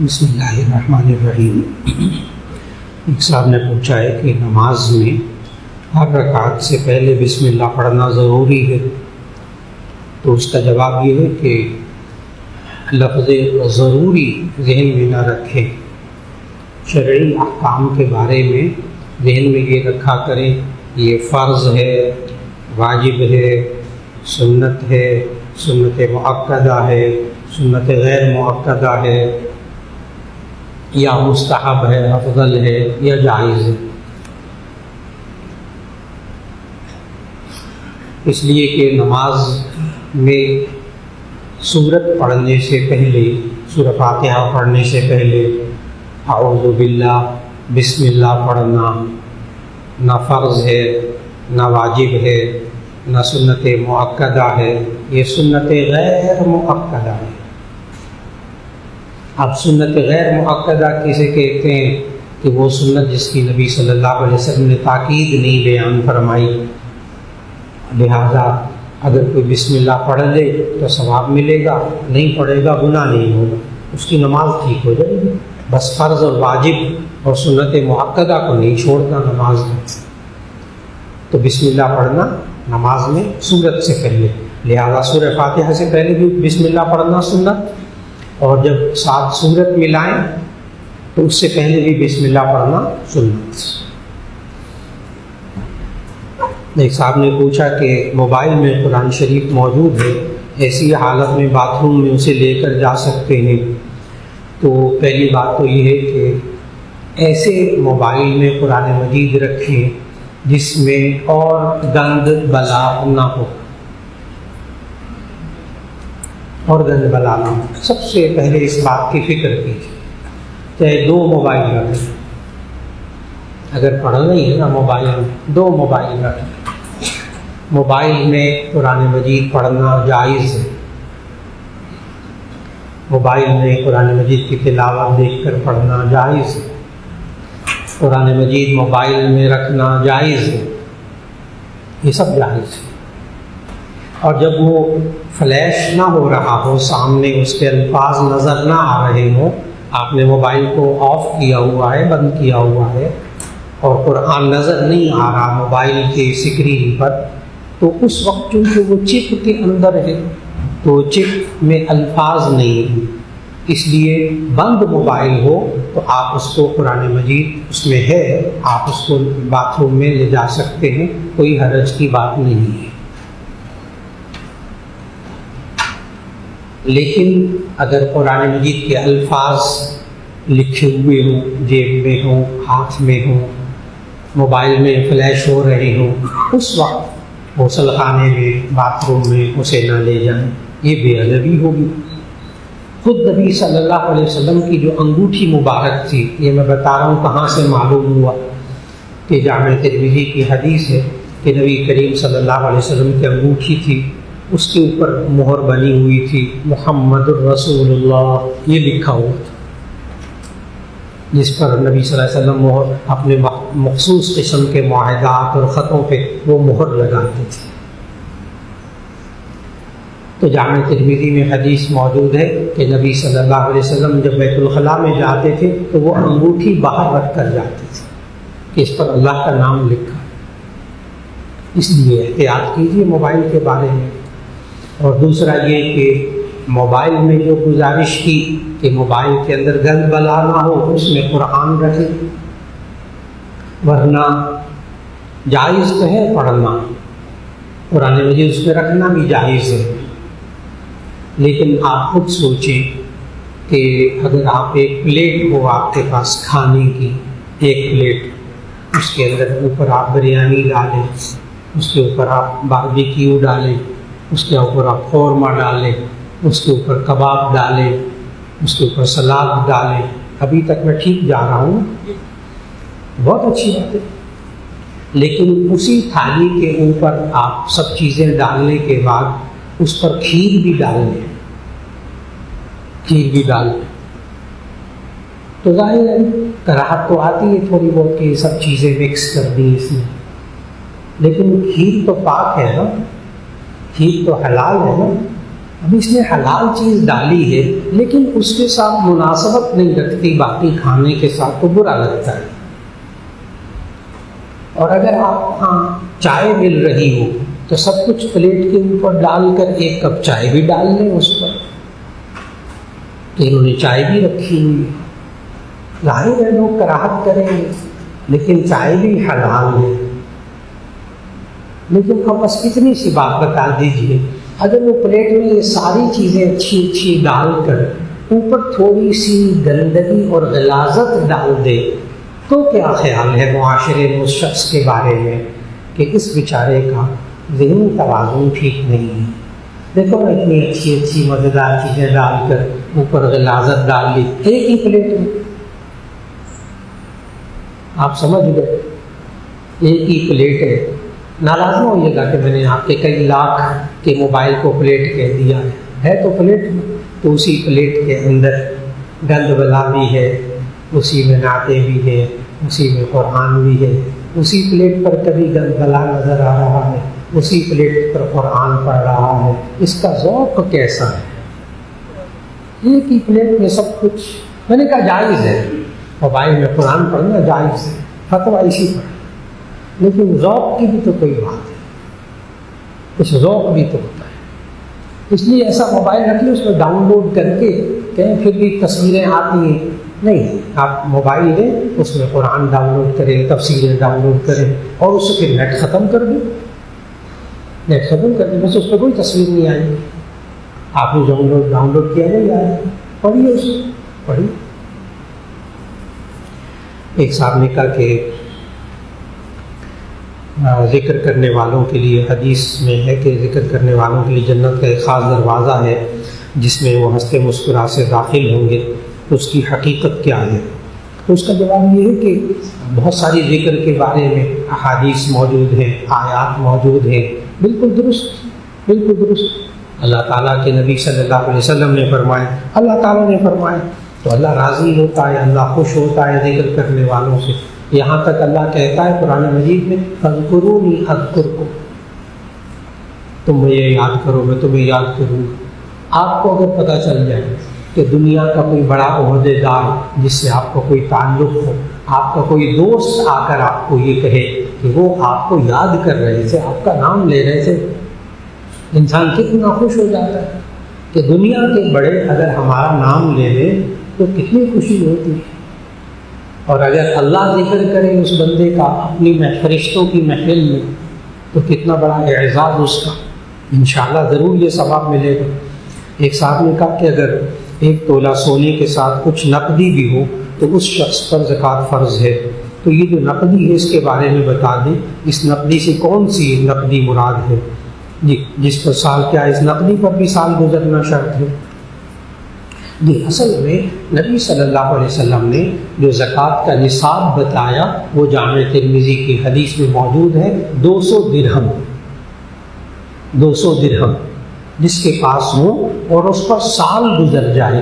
بسم اللہ الرحمن الرحیم۔ ایک صاحب نے پوچھا ہے کہ نماز میں ہر رکعت سے پہلے بسم اللہ پڑھنا ضروری ہے، تو اس کا جواب یہ ہے کہ لفظ ضروری ذہن میں نہ رکھیں، شرعی احکام کے بارے میں ذہن میں یہ رکھا کریں یہ فرض ہے، واجب ہے، سنت ہے، سنت مؤکدہ ہے، سنت غیر مؤکدہ ہے، یا مستحب ہے، افضل ہے یا جائز ہے۔ اس لیے کہ نماز میں سورت پڑھنے سے پہلے، سورہ فاتحہ پڑھنے سے پہلے اعوذ باللہ بسم اللہ پڑھنا نہ فرض ہے، نہ واجب ہے، نہ سنت مؤکدہ ہے، یہ سنت غیر مؤکدہ ہے۔ اب سنت غیر مؤکدہ کسے کہتے ہیں؟ کہ وہ سنت جس کی نبی صلی اللہ علیہ وسلم نے تاکید نہیں بیان فرمائی، لہذا اگر کوئی بسم اللہ پڑھ لے تو ثواب ملے گا، نہیں پڑھے گا گناہ نہیں ہوگا، اس کی نماز ٹھیک ہو جائے گی۔ بس فرض اور واجب اور سنت مؤکدہ کو نہیں چھوڑنا نماز میں۔ تو بسم اللہ پڑھنا نماز میں سورت سے پہلے، لہذا سورہ فاتحہ سے پہلے بھی بسم اللہ پڑھنا سنت، اور جب ساتھ سورت ملائیں تو اس سے پہلے بھی بسم اللہ پڑھنا سنت۔ ایک صاحب نے پوچھا کہ موبائل میں قرآن شریف موجود ہے، ایسی حالت میں باتھ روم میں اسے لے کر جا سکتے ہیں؟ تو پہلی بات تو یہ ہے کہ ایسے موبائل میں قرآن مجید رکھیں جس میں اور گند بلا نہ ہو، اور گند بلا نہ ہو۔ سب سے پہلے اس بات کی فکر کیجیے، چاہے 2 موبائل رکھیں، اگر پڑھنا ہی ہے نا موبائل میں 2 موبائل رکھیں۔ موبائل میں قرآن مجید پڑھنا جائز ہے، موبائل میں قرآن مجید کی تلاوت دیکھ کر پڑھنا جائز ہے، قرآن مجید موبائل میں رکھنا جائز ہے، یہ سب جائز ہے۔ اور جب وہ فلیش نہ ہو رہا ہو، سامنے اس کے الفاظ نظر نہ آ رہے ہوں، آپ نے موبائل کو آف کیا ہوا ہے، بند کیا ہوا ہے، اور قرآن نظر نہیں آ رہا موبائل کے اسکرین پر، تو اس وقت چونکہ وہ چپ کے اندر ہے تو چپ میں الفاظ نہیں ہیں، اس لیے بند موبائل ہو تو آپ اس کو قرآن مجید اس میں ہے، آپ اس کو باتھ روم میں لے جا سکتے ہیں، کوئی حرج کی بات نہیں ہے۔ لیکن اگر قرآن مجید کے الفاظ لکھے ہوئے ہوں، جیب میں ہوں، ہاتھ میں ہوں، موبائل میں فلیش ہو رہے ہوں، اس وقت غسل خانے میں، باتھ روم میں اسے نہ لے جائیں، یہ بے ادبی ہوگی۔ خود نبی صلی اللہ علیہ وسلم کی جو انگوٹھی مبارک تھی، یہ میں بتا رہا ہوں کہاں سے معلوم ہوا، کہ جامع ترمذی کی حدیث ہے کہ نبی کریم صلی اللہ علیہ وسلم کی انگوٹھی تھی، اس کے اوپر مہر بنی ہوئی تھی محمد الرسول اللہ، یہ لکھا ہوا تھا، جس پر نبی صلی اللہ علیہ وسلم مہر اپنے مخصوص قسم کے معاہدات اور خطوں پہ وہ مہر لگاتے تھے۔ تو جامع ترمذی میں حدیث موجود ہے کہ نبی صلی اللہ علیہ وسلم جب بیت الخلاء میں جاتے تھے تو وہ انگوٹھی باہر رکھ کر جاتے تھے کہ اس پر اللہ کا نام لکھا، اس لیے احتیاط کیجیے موبائل کے بارے میں۔ اور دوسرا یہ کہ موبائل میں جو گزارش کی کہ موبائل کے اندر گند بلا نہ ہو، اس میں قرآن رکھیں، ورنہ جائز تو ہے پڑھنا، قرآن مجید اس میں رکھنا بھی جائز ہے، لیکن آپ خود سوچیں کہ اگر آپ ایک پلیٹ ہو آپ کے پاس کھانے کی، ایک پلیٹ، اس کے اندر اوپر آپ بریانی ڈالیں، اس کے اوپر آپ باربیکیو ڈالیں، اس کے اوپر آپ قورمہ ڈالیں، اس کے اوپر کباب ڈالیں، اس کے اوپر سلاد ڈالیں، ابھی تک میں ٹھیک جا رہا ہوں، بہت اچھی بات ہے، لیکن اسی تھالی کے اوپر آپ سب چیزیں ڈالنے کے بعد اس پر کھیر بھی ڈال لیں، کھیر بھی ڈال لیں، تو ظاہر ہے کراہت تو آتی ہے تھوڑی بہت کہ یہ سب چیزیں مکس کر دیں اس میں، لیکن کھیر تو پاک ہے نا، کھیر تو حلال ہے نا، اب اس نے حلال چیز ڈالی ہے لیکن اس کے ساتھ مناسبت نہیں رکھتی باقی کھانے کے ساتھ، تو برا لگتا ہے۔ اور اگر آپ ہاں چائے مل رہی ہو تو سب کچھ پلیٹ کے اوپر ڈال کر ایک کپ چائے بھی ڈال لیں اس پر، کہ انہوں نے چائے بھی رکھی ہوئی ہے، ظاہر ہے لوگ کراہت کریں گے لیکن چائے بھی حلال ہے۔ لیکن اب بس اتنی سی بات بتا دیجئے، اگر وہ پلیٹ میں یہ ساری چیزیں اچھی اچھی ڈال کر اوپر تھوڑی سی گندگی اور غلاظت ڈال دے تو کیا خیال ہے معاشرے میں اس شخص کے بارے میں کہ اس بیچارے کا ذہنی توازن ٹھیک نہیں ہے؟ دیکھو نا، اتنی اچھی اچھی مزیدار چیزیں ڈال کر اوپر غلاظت ڈال لی ایک ہی پلیٹ میں، آپ سمجھ گئے ایک ہی پلیٹ ہے۔ ناراض نہ ہوئیے گا کہ میں نے آپ کے کئی لاکھ کے موبائل کو پلیٹ کہہ دیا ہے تو پلیٹ میں، تو اسی پلیٹ کے اندر گند بلا بھی ہے، اسی میں نعتیں بھی ہیں، اسی میں قرآن بھی ہے، اسی پلیٹ پر کبھی گند بلا نظر آ رہا ہے، اسی پلیٹ پر قرآن پڑھ رہا ہے، اس کا ذوق کیسا ہے؟ ایک ہی پلیٹ میں سب کچھ۔ میں نے کہا جائز ہے موبائل میں قرآن پڑھنا، جائز ہے، فتویٰ اسی پر، لیکن ذوق کی بھی تو کوئی بات ہے، کچھ ذوق بھی تو ہوتا ہے۔ اس لیے ایسا موبائل رکھ لیں اس میں ڈاؤن لوڈ کر کے کہیں پھر بھی تصویریں آتی ہیں، نہیں، آپ موبائل لیں اس میں قرآن ڈاؤن لوڈ کریں، تفسیریں ڈاؤن لوڈ کریں اور اس سے پھر نیٹ ختم کر دیں، نیٹ ختم کر دیں، بس اس پہ کوئی تصویر نہیں آئے گی، آپ نے ڈاؤن لوڈ کیا نہیں آئے، پڑھیے اس کو، پڑھیے۔ ایک صاحب نے کہا کہ ذکر کرنے والوں کے لیے حدیث میں ہے کہ ذکر کرنے والوں کے لیے جنت کا ایک خاص دروازہ ہے جس میں وہ ہنستے مسکرا سے داخل ہوں گے، تو اس کی حقیقت کیا ہے؟ تو اس کا جواب یہ ہے کہ بہت ساری ذکر کے بارے میں احادیث موجود ہیں، آیات موجود ہیں، بالکل درست، بالکل درست۔ اللہ تعالیٰ کے نبی صلی اللہ علیہ وسلم نے فرمایا، اللہ تعالیٰ نے فرمایا، تو اللہ راضی ہوتا ہے، اللہ خوش ہوتا ہے ذکر کرنے والوں سے۔ یہاں تک اللہ کہتا ہے قرآن مجید میں فاذکرونی اذکرکم، تم مجھے یاد کرو میں تمہیں یاد کروں گا۔ آپ کو اگر پتہ چل جائے کہ دنیا کا کوئی بڑا عہدے دار جس سے آپ کا کوئی تعلق ہو، آپ کا کوئی دوست آ کر آپ کو یہ کہے کہ وہ آپ کو یاد کر رہے تھے، آپ کا نام لے رہے تھے، انسان کتنا خوش ہو جاتا ہے کہ دنیا کے بڑے اگر ہمارا نام لے لیں تو کتنی خوشی ہوتی ہے۔ اور اگر اللہ ذکر کرے اس بندے کا اپنی فرشتوں کی محفل میں تو کتنا بڑا اعزاز اس کا، انشاءاللہ ضرور یہ ثواب ملے گا۔ ایک صاحب نے کہا کہ اگر 1 تولہ سونے کے ساتھ کچھ نقدی بھی ہو تو اس شخص پر زکوٰۃ فرض ہے، تو یہ جو نقدی ہے اس کے بارے میں بتا دیں، اس نقدی سے کون سی نقدی مراد ہے؟ جی، جس پر سال کیا اس نقدی پر بھی سال گزرنا شرط ہے؟ جی، اصل میں نبی صلی اللہ علیہ وسلم نے جو زکوٰۃ کا نصاب بتایا وہ جامع ترمذی کی حدیث میں موجود ہے، 200 درہم، 200 درہم جس کے پاس ہو اور اس پر سال گزر جائے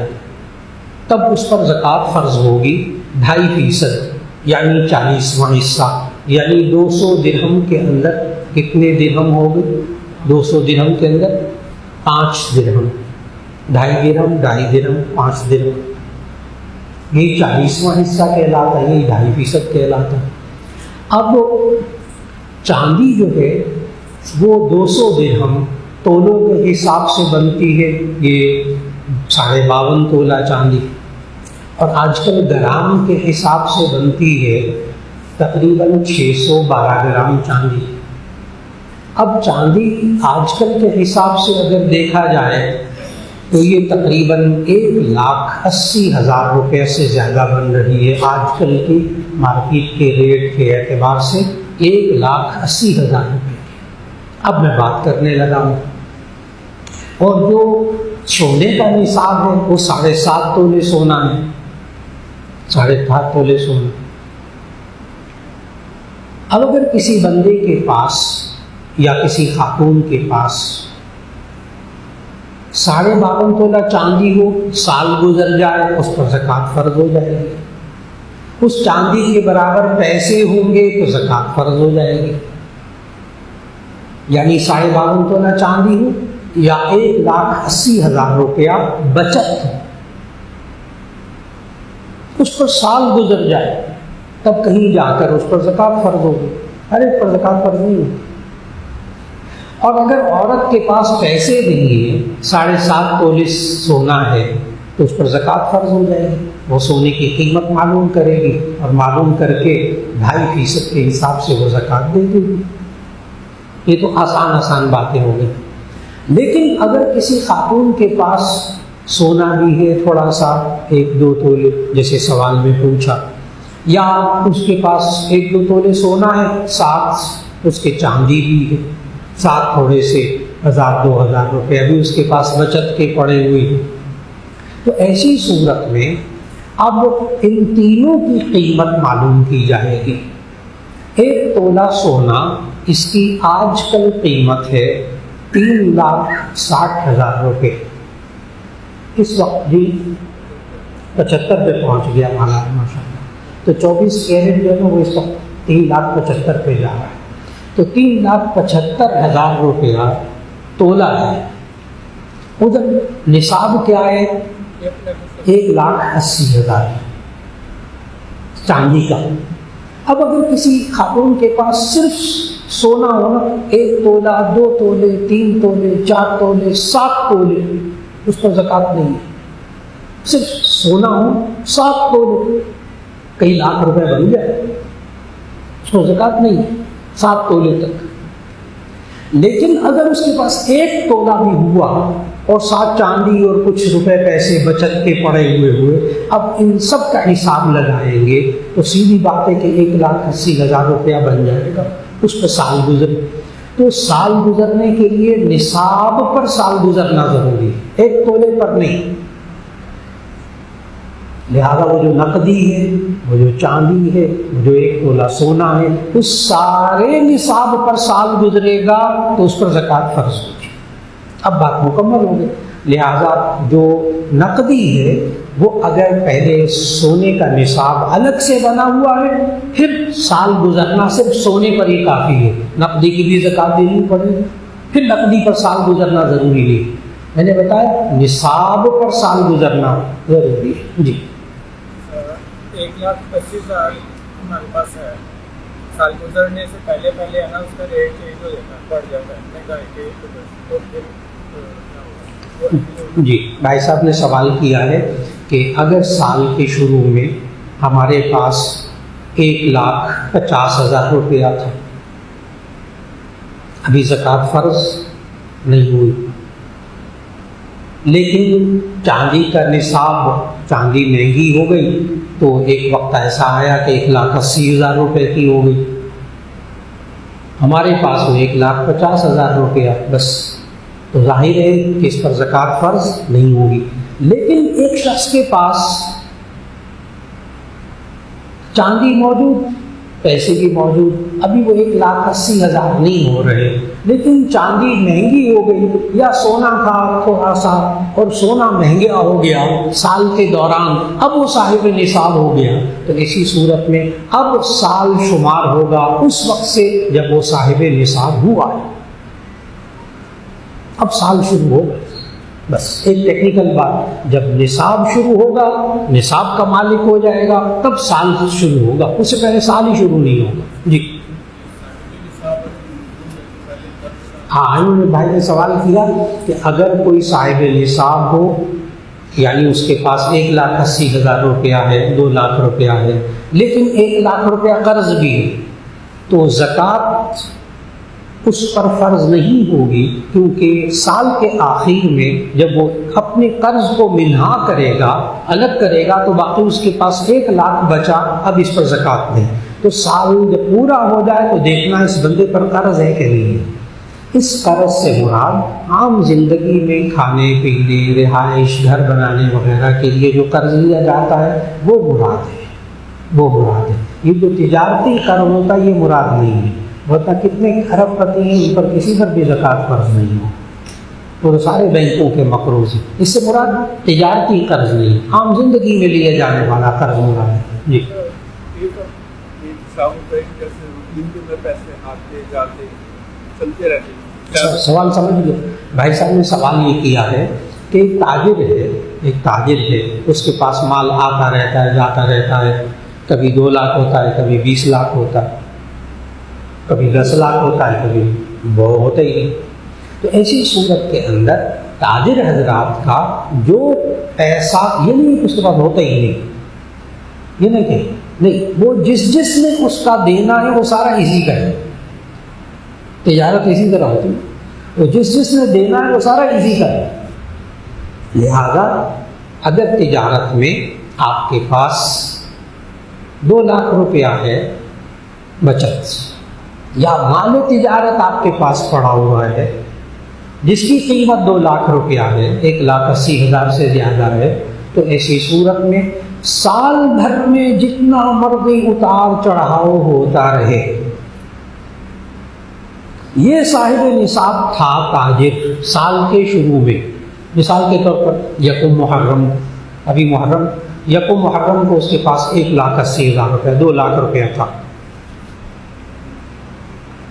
تب اس پر زکوٰۃ فرض ہوگی 2.5%، یعنی 40واں حصہ، یعنی 200 درہم کے اندر کتنے درہم ہو گئے؟ 200 درہم کے اندر 5 درہم، 2.5 درہم، 2.5 درہم، 5 درہم، یہ 40واں حصہ کہلاتا ہے، یہ 2.5% کہلاتا ہے۔ اب چاندی جو ہے وہ 200 درہم تولوں کے حساب سے بنتی ہے، یہ 52.5 تولہ چاندی، اور آج کل گرام کے حساب سے بنتی ہے تقریباً 612 گرام چاندی۔ اب چاندی آج کل کے حساب سے اگر دیکھا جائے تو یہ تقریباً 1,80,000 روپے سے زیادہ بن رہی ہے، آج کل کی مارکیٹ کے ریٹ کے اعتبار سے 1,80,000 روپے۔ اب میں بات کرنے لگا ہوں، اور جو سونے کا نصاب ہے وہ 7.5 تولے سونا ہے، 7.5 تولے سونا۔ اب اگر کسی بندے کے پاس یا کسی خاتون کے پاس 52.5 تولہ چاندی ہو، سال گزر جائے، اس پر زکوٰۃ فرض ہو جائے گی۔ اس چاندی کے برابر پیسے ہوں گے تو زکوٰۃ فرض ہو جائے گی، یعنی 52.5 تولہ چاندی ہو، یا 1,80,000 روپیہ بچت ہو، اس پر سال گزر جائے تب کہیں جا کر اس پر زکوٰۃ فرض ہوگی، ہر ایک پر زکوٰۃ فرض نہیں ہوگی۔ اور اگر عورت کے پاس پیسے نہیں ہیں، 7.5 تولے سونا ہے تو اس پر زکوٰۃ فرض ہو جائے گی، وہ سونے کی قیمت معلوم کرے گی اور معلوم کر کے 2.5% کے حساب سے وہ زکوٰۃ دے دے گی۔ یہ تو آسان باتیں ہو گئی۔ لیکن اگر کسی خاتون کے پاس سونا بھی ہے تھوڑا سا 1-2 تولے جیسے سوال میں پوچھا، یا اس کے پاس 1-2 تولے سونا ہے، ساتھ اس کے چاندی بھی ہے، ساتھ تھوڑے سے 1,000-2,000 روپے بھی اس کے پاس بچت کے پڑے ہوئے ہیں، تو ایسی صورت میں اب ان تینوں کی قیمت معلوم کی جائے گی۔ 1 تولہ سونا، اس کی آج کل قیمت ہے 3,60,000 روپے، اس وقت جی 75 پہ پہنچ گیا مالا ماشاء اللہ، تو 24 کیرٹ جو ہے نا وہ اس وقت 3,75,000 پہ جا رہا ہے، تو 3,75,000 روپیہ تولہ ہے۔ ادھر نصاب کیا ہے؟ 1,80,000 چاندی کا۔ اب اگر کسی خاتون کے پاس صرف سونا ہونا 1 تولہ 2 تولے 3 تولے 4 تولے 7 تولے، اس پر زکوٰۃ نہیں ہے، صرف سونا ہو 7 تولے، کئی لاکھ روپے بن جائے، اس پر زکوٰۃ نہیں ہے 7 تولے تک۔ لیکن اگر اس کے پاس 1 تولہ بھی ہوا اور ساتھ چاندی اور کچھ روپے پیسے بچت کے پڑے ہوئے، اب ان سب کا حساب لگائیں گے تو سیدھی بات ہے کہ 1,80,000 روپیہ بن جائے گا، اس پہ سال گزرے، تو سال گزرنے کے لیے نصاب پر سال گزرنا ضروری ہے، 1 تولے پر نہیں۔ لہذا وہ جو نقدی ہے، وہ جو چاندی ہے، وہ جو 1 تولہ سونا ہے، اس سارے نصاب پر سال گزرے گا تو اس پر زکوٰۃ فرض ہوگی۔ اب بات مکمل ہو گئی۔ لہذا جو نقدی ہے وہ اگر پہلے سونے کا نصاب الگ سے بنا ہوا ہے، پھر سال گزرنا صرف سونے پر ہی کافی ہے، نقدی کی بھی زکوٰۃ دینی پڑے گی، پھر نقدی پر سال گزرنا ضروری نہیں۔ میں نے بتایا نصاب پر سال گزرنا ضروری ہے۔ جی 1,80,000 ہمارے پاس ہے، سال گزرنے سے پہلے ہے نا اس کا ریٹ چینج ہو جاتا ہے، بڑھ جاتا ہے مہنگائی کے تو پھر جی بھائی صاحب نے سوال کیا ہے کہ اگر سال کے شروع میں ہمارے پاس 1,50,000 روپیہ تھا، ابھی زکوٰۃ فرض نہیں ہوئی، لیکن چاندی کا نصاب، چاندی مہنگی ہو گئی تو ایک وقت ایسا آیا کہ 1,80,000 روپے کی ہو گئی، ہمارے پاس وہ 1,50,000 روپیہ بس، تو ظاہر ہے کہ اس پر زکوٰۃ فرض نہیں ہوگی۔ لیکن ایک شخص کے پاس چاندی موجود، پیسے بھی موجود، ابھی وہ 1,80,000 نہیں ہو رہے، لیکن چاندی مہنگی ہو گئی یا سونا تھا تھوڑا سا اور سونا مہنگا ہو گیا سال کے دوران، اب وہ صاحب نصاب ہو گیا، تو اسی صورت میں اب سال شمار ہوگا اس وقت سے جب وہ صاحب نصاب ہوا ہے، اب سال شروع ہوگا۔ بس ایک ٹیکنیکل بات، جب نصاب شروع ہوگا، نصاب کا مالک ہو جائے گا، تب سال شروع ہوگا، اس سے پہلے سال ہی شروع نہیں ہوگا۔ جی ہاں، انہوں نے بھائی نے سوال کیا کہ اگر کوئی صاحب نصاب ہو، یعنی اس کے پاس 1,80,000 روپیہ ہے، 2 لاکھ روپیہ ہے، لیکن 1 لاکھ روپیہ قرض بھی ہے، تو زکوٰۃ اس پر فرض نہیں ہوگی، کیونکہ سال کے آخر میں جب وہ اپنے قرض کو منہا کرے گا، الگ کرے گا، تو باقی اس کے پاس 1 لاکھ بچا، اب اس پر زکوٰۃ نہیں، تو سال جب پورا ہو جائے تو دیکھنا اس بندے پر قرض ہے کہ نہیں ہے۔ اس قرض سے مراد عام زندگی میں کھانے پینے، رہائش، گھر بنانے وغیرہ کے لیے جو قرض لیا جاتا ہے وہ مراد ہے، وہ مراد ہے۔ یہ جو تجارتی قرض ہوتا ہے یہ مراد نہیں ہے، ہوتا کتنے ارب پتی ہیں ان پر کسی پر بھی زکوٰۃ فرض نہیں ہو، وہ سارے بینکوں کے مقروض ہیں، اس سے مراد تجارتی قرض نہیں، عام زندگی میں لیا جانے والا قرض مراد ہے۔ جی پیسے آتے جاتے چلتے رہتے، سوال سمجھ گئے بھائی صاحب نے؟ سوال یہ کیا ہے کہ ایک تاجر ہے اس کے پاس مال آتا رہتا ہے جاتا رہتا ہے، کبھی 2 لاکھ ہوتا ہے، کبھی 20 لاکھ ہوتا ہے، کبھی 10 لاکھ ہوتا ہے، کبھی وہ ہوتا ہی نہیں۔ تو ایسی صورت کے اندر تاجر حضرات کا جو پیسہ یہ نہیں اس کے پاس ہوتا ہی نہیں، یہ نہیں کہ نہیں، وہ جس نے اس کا دینا ہے وہ سارا اسی کا ہے۔ تجارت اسی طرح ہوتی ہے، وہ جس نے دینا ہے وہ سارا اسی کا ہے۔ لہذا اگر تجارت میں آپ کے پاس 2 لاکھ روپیہ ہے بچت، یا مال تجارت آپ کے پاس پڑا ہوا ہے جس کی قیمت 2 لاکھ روپیہ ہے، 1,80,000 سے زیادہ ہے، تو ایسی صورت میں سال بھر میں جتنا مرضی اتار چڑھاؤ ہوتا رہے، یہ صاحب نصاب تھا تاجر سال کے شروع میں، مثال کے طور پر یکم محرم، ابھی محرم، یکم محرم کو اس کے پاس 1,80,000 روپے، 2 لاکھ روپیہ تھا۔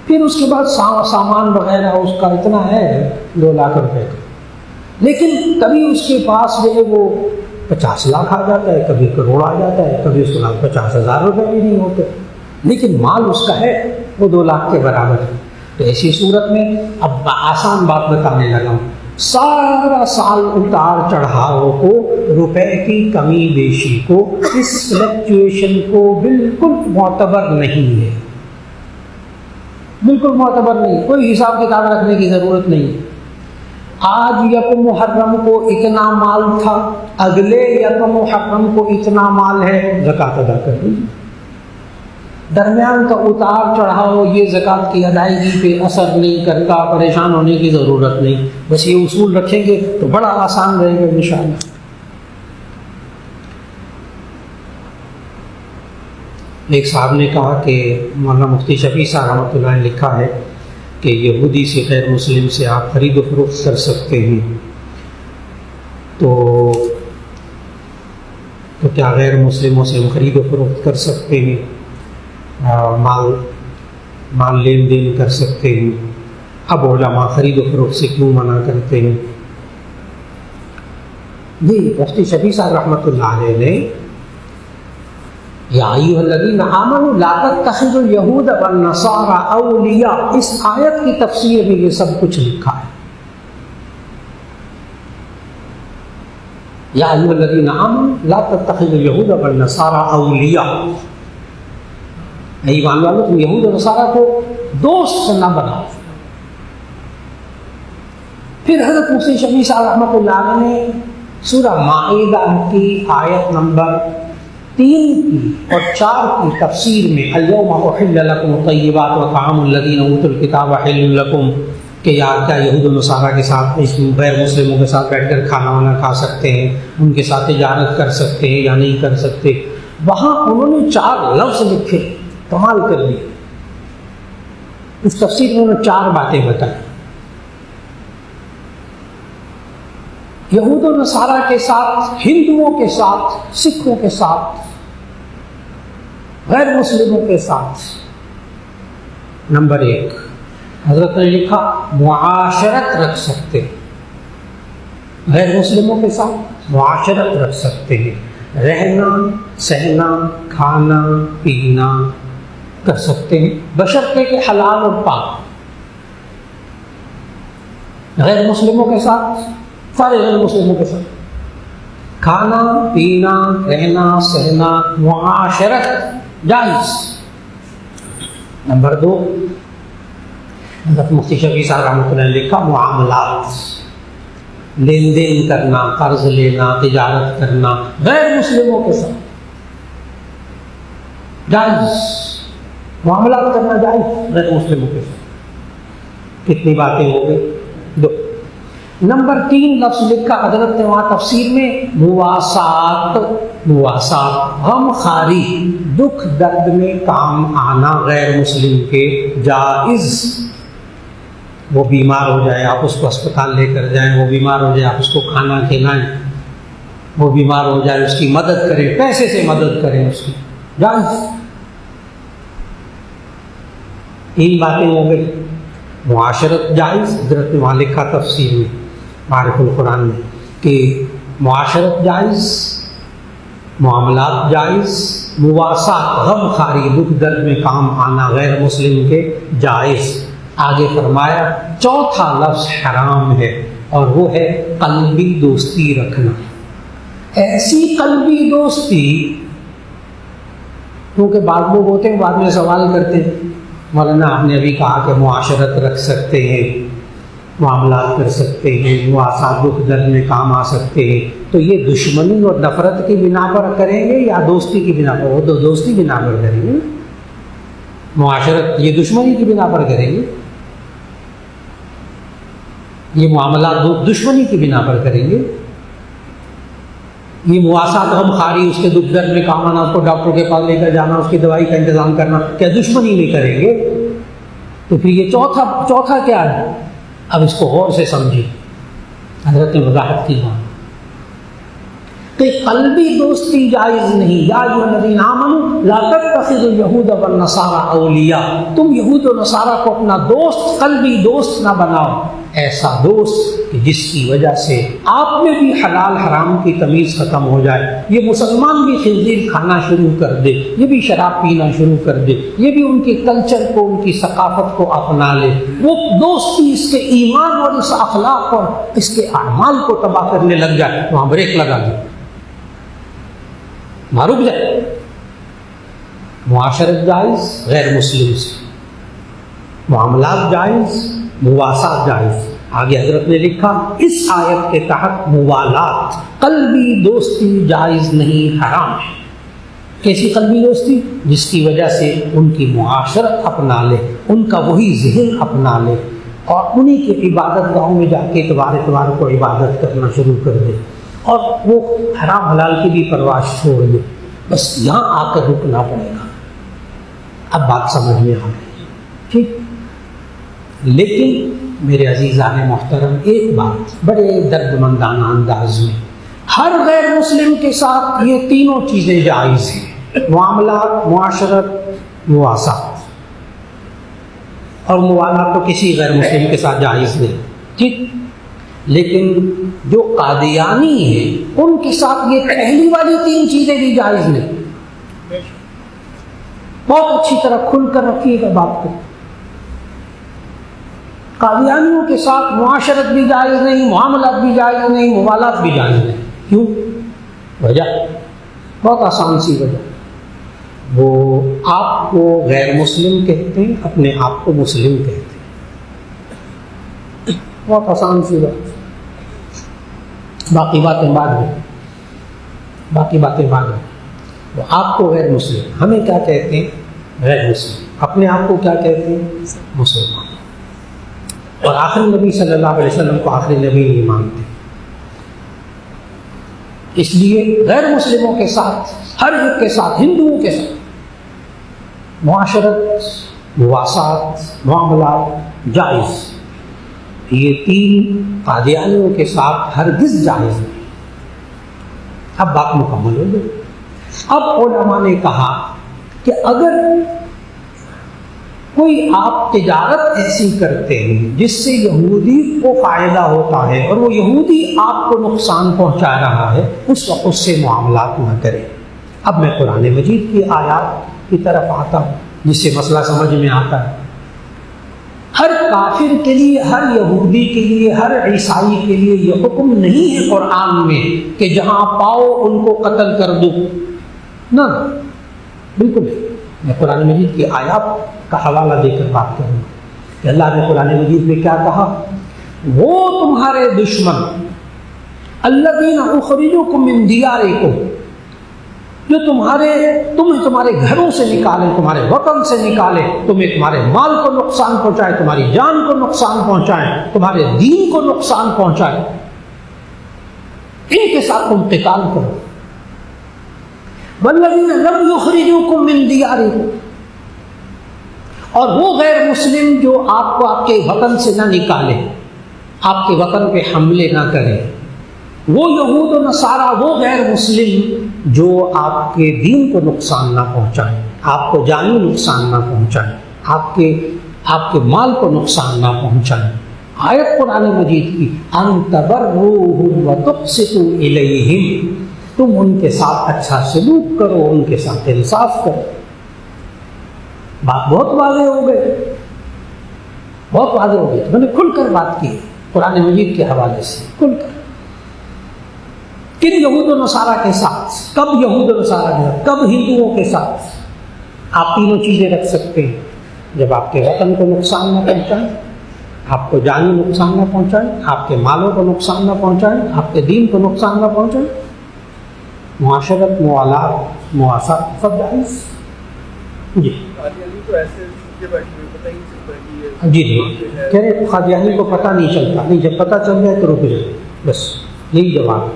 پھر اس کے بعد سامان وغیرہ اس کا اتنا ہے 2 لاکھ روپے کا، لیکن کبھی اس کے پاس جو ہے وہ 50 لاکھ آ جاتا ہے، کبھی کروڑ آ جاتا ہے، کبھی اس کے پاس 50,000 روپے بھی نہیں ہوتے، لیکن مال اس کا ہے وہ 2 لاکھ کے برابر ہے۔ تو ایسی صورت میں اب آسان بات بتانے لگا ہوں، سارا سال اتار چڑھاؤ کو، روپے کی کمی بیشی کو، اس فلکچویشن کو بالکل معتبر نہیں ہے، بالکل معتبر نہیں، کوئی حساب کتاب رکھنے کی ضرورت نہیں۔ آج یکم محرم کو اتنا مال تھا، اگلے یکم محرم کو اتنا مال ہے، زکوٰۃ ادا کر دیجیے۔ درمیان کا اتار چڑھاؤ یہ زکوٰۃ کی ادائیگی پہ اثر نہیں کرتا، پریشان ہونے کی ضرورت نہیں، بس یہ اصول رکھیں گے تو بڑا آسان رہے گا انشاءاللہ۔ ایک صاحب نے کہا کہ مولانا مفتی شفیع صاحب رحمۃ اللہ نے لکھا ہے کہ یہودی سے غیر مسلم سے آپ خرید و فروخت کر سکتے ہیں، تو کیا غیر مسلموں سے ہم خرید و فروخت کر سکتے ہیں، مال لین دین کر سکتے ہیں؟ اب علماء خرید و فروخت سے کیوں منع کرتے ہیں؟ جی مفتی شفیع صاحب رحمۃ اللہ علیہ نے یا ایھا الذین آمنوا لا تتخذوا اليہود والنصارى اولیاء، اس آیت کی تفسیر میں یہ سب کچھ لکھا ہے۔ یا ایھا الذین آمنوا لا تتخذوا اليہود والنصارى اولیاء، ایمان والو تم یہود اور نصارہ کو دوست نہ بناؤ۔ پھر حضرت مفتی شفیع صاحب رحمۃ اللہ علیہ نے سورہ مائدہ کی آیت نمبر 3 کی اور 4 کی تفسیر میں الیوم احل لکم الطیبات وطعام الذین اوتوا الکتاب حل لکم، کہ یار کیا یہود و نصارہ کے ساتھ غیر مسلموں کے ساتھ بیٹھ کر کھانا وانا کھا سکتے ہیں، ان کے ساتھ تجارت کر سکتے ہیں یا نہیں کر سکتے؟ وہاں انہوں نے 4 لفظ لکھے، کمال کر دی۔ اس تفسیر میں انہوں نے 4 باتیں بتائی۔ یہود و نصارہ کے ساتھ، ہندوؤں کے ساتھ، سکھوں کے ساتھ، غیر مسلموں کے ساتھ، نمبر 1 حضرت نے لکھا معاشرت رکھ سکتے، غیر مسلموں کے ساتھ معاشرت رکھ سکتے ہیں، رہنا سہنا کھانا پینا کر سکتے ہیں، بشرطے کہ حلال اور پاک۔ غیر مسلموں کے ساتھ، سارے غیر مسلموں کے ساتھ کھانا پینا رہنا سہنا معاشرت جائز۔ نمبر 2 حضرت مفتی شفیع صاحب رحمۃ اللہ نے لکھا معاملات، لین دین کرنا، قرض لینا، تجارت کرنا غیر مسلموں کے ساتھ جائز، معاملات کرنا جائز غیر مسلموں کے ساتھ۔ کتنی باتیں ہو گئی؟ 2۔ نمبر 3 لفظ لکھا حضرت نے وہاں تفسیر میں مواسات، مواسات غم خاری، دکھ درد میں کام آنا غیر مسلم کے جائز۔ وہ بیمار ہو جائے آپ اس کو اسپتال لے کر جائیں، وہ بیمار ہو جائے آپ اس کو کھانا کھلائیں، وہ بیمار ہو جائے اس کی مدد کریں، پیسے سے مدد کریں اس کی، جائز۔ 3 باتیں ہو گئی۔ معاشرت جائز، حضرت نے وہاں لکھا تفسیر میں معارف القرآن میں کہ معاشرت جائز، معاملات جائز، مواسات غم خاری دکھ درد میں کام آنا غیر مسلم کے جائز۔ آگے فرمایا چوتھا لفظ حرام ہے اور وہ ہے قلبی دوستی رکھنا۔ ایسی قلبی دوستی، کیونکہ بعض لوگ ہوتے ہیں بعد میں سوال کرتے ہیں مولانا آپ نے ابھی کہا کہ معاشرت رکھ سکتے ہیں، معاملات کر سکتے ہیں، مواسات دکھ درد میں کام آ سکتے ہیں، تو یہ دشمنی اور نفرت کی بنا پر کریں گے یا دوستی کی بنا پر؟ وہ تو دوستی کی بنا پر کریں گے۔ معاشرت یہ دشمنی کی بنا پر کریں گے، یہ معاملات دشمنی کی بنا پر کریں گے، یہ مواسات غم خاری، اس کے دکھ درد میں کام آنا، اس کو ڈاکٹر کے پاس لے کر جانا، اس کی دوائی کا انتظام کرنا، کیا دشمنی میں کریں گے؟ تو پھر یہ چوتھا کیا ہے؟ اب اس کو غور سے سمجھیں، حضرت نے وضاحت کی بات کہ قلبی دوستی جائز نہیں۔ یا ایھا الذین آمنوا لا تتخذوا اليہود والنصارى اولیاء، تم یہود و نصارہ کو اپنا دوست، قلبی دوست نہ بناؤ، ایسا دوست کہ جس کی وجہ سے آپ میں بھی حلال حرام کی تمیز ختم ہو جائے، یہ مسلمان بھی خنزیر کھانا شروع کر دے، یہ بھی شراب پینا شروع کر دے، یہ بھی ان کے کلچر کو، ان کی ثقافت کو اپنا لے، وہ دوستی اس کے ایمان اور اس اخلاق اور اس کے اعمال کو تباہ کرنے لگ جائے، وہاں بریک لگا دے، وہاں رک جائے۔ معاشرت جائز غیر مسلم سے، معاملات جائز، مواسات جائز۔ آگے حضرت نے لکھا اس آیت کے تحت موالات، قلبی دوستی جائز نہیں، حرام ہے۔ کیسی قلبی دوستی؟ جس کی وجہ سے ان کی معاشرت اپنا لے، ان کا وہی ذہن اپنا لے اور انہی کی عبادت گاہوں میں جا کے اتوار کو عبادت کرنا شروع کر دے اور وہ حرام حلال کی بھی پرواہ چھوڑ دے۔ بس یہاں آ کر رکنا پڑے گا۔ اب بات سمجھ میں آ گئی، ٹھیک؟ لیکن میرے عزیزان محترم، ایک بات بڑے درد مندانہ انداز میں، ہر غیر مسلم کے ساتھ یہ تینوں چیزیں جائز ہیں، معاملات، معاشرت، مواسات، اور موالات تو کسی غیر مسلم کے ساتھ جائز نہیں، ٹھیک؟ لیکن جو قادیانی ہیں ان کے ساتھ یہ پہلی والی تین چیزیں بھی جائز نہیں۔ بہت اچھی طرح کھل کر رکھیے گا بات کو۔ قادیانیوں کے ساتھ معاشرت بھی جائز نہیں، معاملات بھی جائز نہیں، موالات بھی جائز نہیں۔ کیوں؟ وجہ بہت آسان سی وجہ، وہ آپ کو غیر مسلم کہتے ہیں، اپنے آپ کو مسلم کہتے ہیں، بہت آسان سی بات۔ باقی باتیں بعد میں، وہ آپ کو غیر مسلم، ہمیں کیا کہتے ہیں؟ غیر مسلم۔ اپنے آپ کو کیا کہتے ہیں؟ مسلمان۔ اور آخری نبی صلی اللہ علیہ وسلم کو آخری نبی نہیں مانتے، اس لیے غیر مسلموں کے ساتھ، ہر ایک کے ساتھ، ہندوؤں کے ساتھ معاشرت، مواسات، معاملات جائز۔ یہ تین قادیانیوں کے ساتھ ہرگز جائز نہیں۔ اب بات مکمل ہو گئی۔ اب علماء نے کہا کہ اگر کوئی آپ تجارت ایسی کرتے ہیں جس سے یہودی کو فائدہ ہوتا ہے اور وہ یہودی آپ کو نقصان پہنچا رہا ہے، اس وقت اس سے معاملات نہ کریں۔ اب میں قرآن مجید کی آیات کی طرف آتا ہوں جس سے مسئلہ سمجھ میں آتا ہے۔ ہر کافر کے لیے، ہر یہودی کے لیے، ہر عیسائی کے لیے یہ حکم نہیں ہے قرآن میں کہ جہاں پاؤ ان کو قتل کر دو، نہ، بالکل نہیں۔ میں قرآن مجید کی آیات کا حوالہ دے کر بات کروں گا کہ اللہ نے قرآن مجید میں کیا کہا۔ وہ تمہارے دشمن الذین اخرجوکم من دیارکم، جو تمہیں تمہارے گھروں سے نکالے، تمہارے وطن سے نکالے، تمہیں تمہارے مال کو نقصان پہنچائے، تمہاری جان کو نقصان پہنچائے، تمہارے دین کو نقصان پہنچائے، ان کے ساتھ تم قتال کرو۔ والذین لم یخرجوکم من دیارکم، اور وہ غیر مسلم جو آپ کو آپ کے وطن سے نہ نکالے، آپ کے وطن پہ حملے نہ کرے، وہ یہود و نصارہ، وہ غیر مسلم جو آپ کے دین کو نقصان نہ پہنچائیں، آپ کو جانی نقصان نہ پہنچائیں، آپ کے آپ کے مال کو نقصان نہ پہنچائیں. آیت قرآن مجید کی ان تبروہم وتقسطوا الیہم، تم ان کے ساتھ اچھا سلوک کرو، ان کے ساتھ انصاف کرو. بات بہت واضح ہو گئی، بہت واضح ہو گئی. میں نے کھل کر بات کی قرآن مجید کے حوالے سے، کھل کر. کن یہود و نصارہ کے ساتھ، کب یہود و نصارہ کے ساتھ، کب ہندوؤں کے ساتھ آپ تینوں چیزیں رکھ سکتے ہیں؟ جب آپ کے وطن کو نقصان نہ پہنچائیں، آپ کو جانی نقصان نہ پہنچائیں، آپ کے مالوں کو نقصان نہ پہنچائیں، آپ کے دین کو نقصان نہ پہنچائیں. معاشرت، موالات، مواسات سب جائز. جی جی جی کہہ رہے قادیانی کو پتہ نہیں چلتا. نہیں، جب پتہ چل جائے تو رک جائے، بس یہی جواب ہے.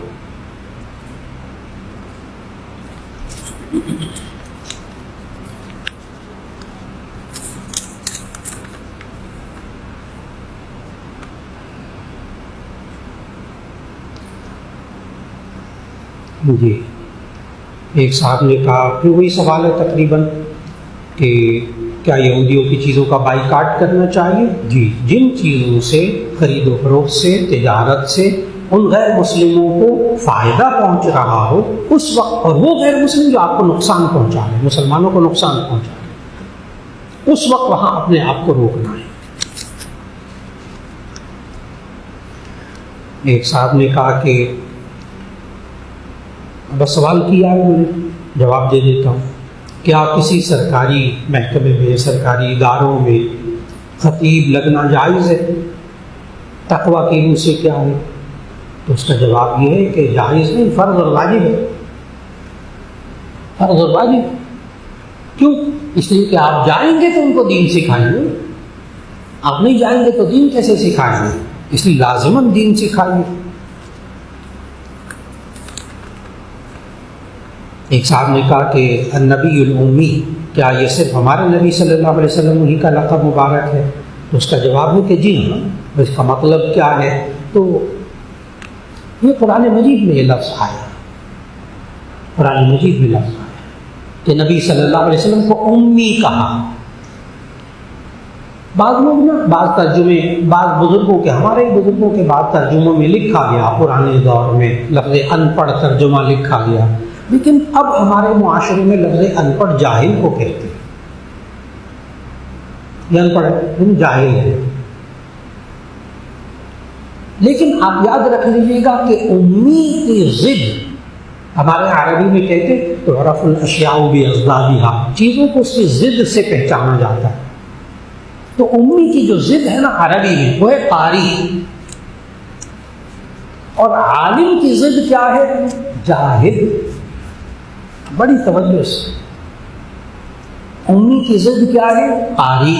جی ایک صاحب نے کہا، پھر وہی سوال ہے تقریباً کہ کیا یہودیوں کی چیزوں کا بائیکاٹ کرنا چاہیے؟ جی، جن چیزوں سے خرید و فروخت سے، تجارت سے ان غیر مسلموں کو فائدہ پہنچ رہا ہو اس وقت، اور وہ غیر مسلم جو آپ کو نقصان پہنچا رہے ہیں، مسلمانوں کو نقصان پہنچا رہے ہیں، اس وقت وہاں اپنے آپ کو روکنا ہے. ایک صاحب نے کہا کہ بس سوال کیا ہے، میں نے جواب دے دیتا ہوں. کیا کسی سرکاری محکمے میں، سرکاری اداروں میں خطیب لگنا جائز ہے؟ تقویٰ کے منہ سے کیا ہے؟ تو اس کا جواب یہ ہے کہ جائز نہیں، فرض اور واجب ہے. فرض اور واجب. کیوں؟ اس لیے کہ آپ جائیں گے تو ان کو دین سکھائیں گے، آپ نہیں جائیں گے تو دین کیسے سکھائیں گے؟ اس لیے لازماً دین سکھائیں گے. ایک صاحب نے کہا کہ النبی الامی، کیا یہ صرف ہمارے نبی صلی اللہ علیہ وسلم ہی کا لقب مبارک ہے؟ تو اس کا جواب ہے کہ جی ہاں. اس کا مطلب کیا ہے؟ تو یہ قرآن مجید میں یہ لفظ آیا، قرآن مجید میں لفظ آیا کہ نبی صلی اللہ علیہ وسلم کو امی کہا. بعض لوگ نا، بعض ترجمے، بعض بزرگوں کے، ہمارے بزرگوں کے بعض ترجموں میں لکھا گیا، پرانے دور میں لفظ ان پڑھ ترجمہ لکھا گیا، لیکن اب ہمارے معاشرے میں لفظ ان پڑھ جاہل کو کہتے ہیں. یہ ان پڑھ جاہل ہے. لیکن آپ یاد رکھ لیجیے گا کہ امی کی ضد ہمارے عربی میں کہتے تو عرف الاشیاء باضدادها، چیزوں کو اس کی ضد سے پہچانا جاتا ہے. تو امی کی جو ضد ہے نا عربی میں، وہ ہے قاری، اور عالم کی ضد کیا ہے؟ جاہل. بڑی توجہ سے، امی کی ضد کیا ہے؟ قاری،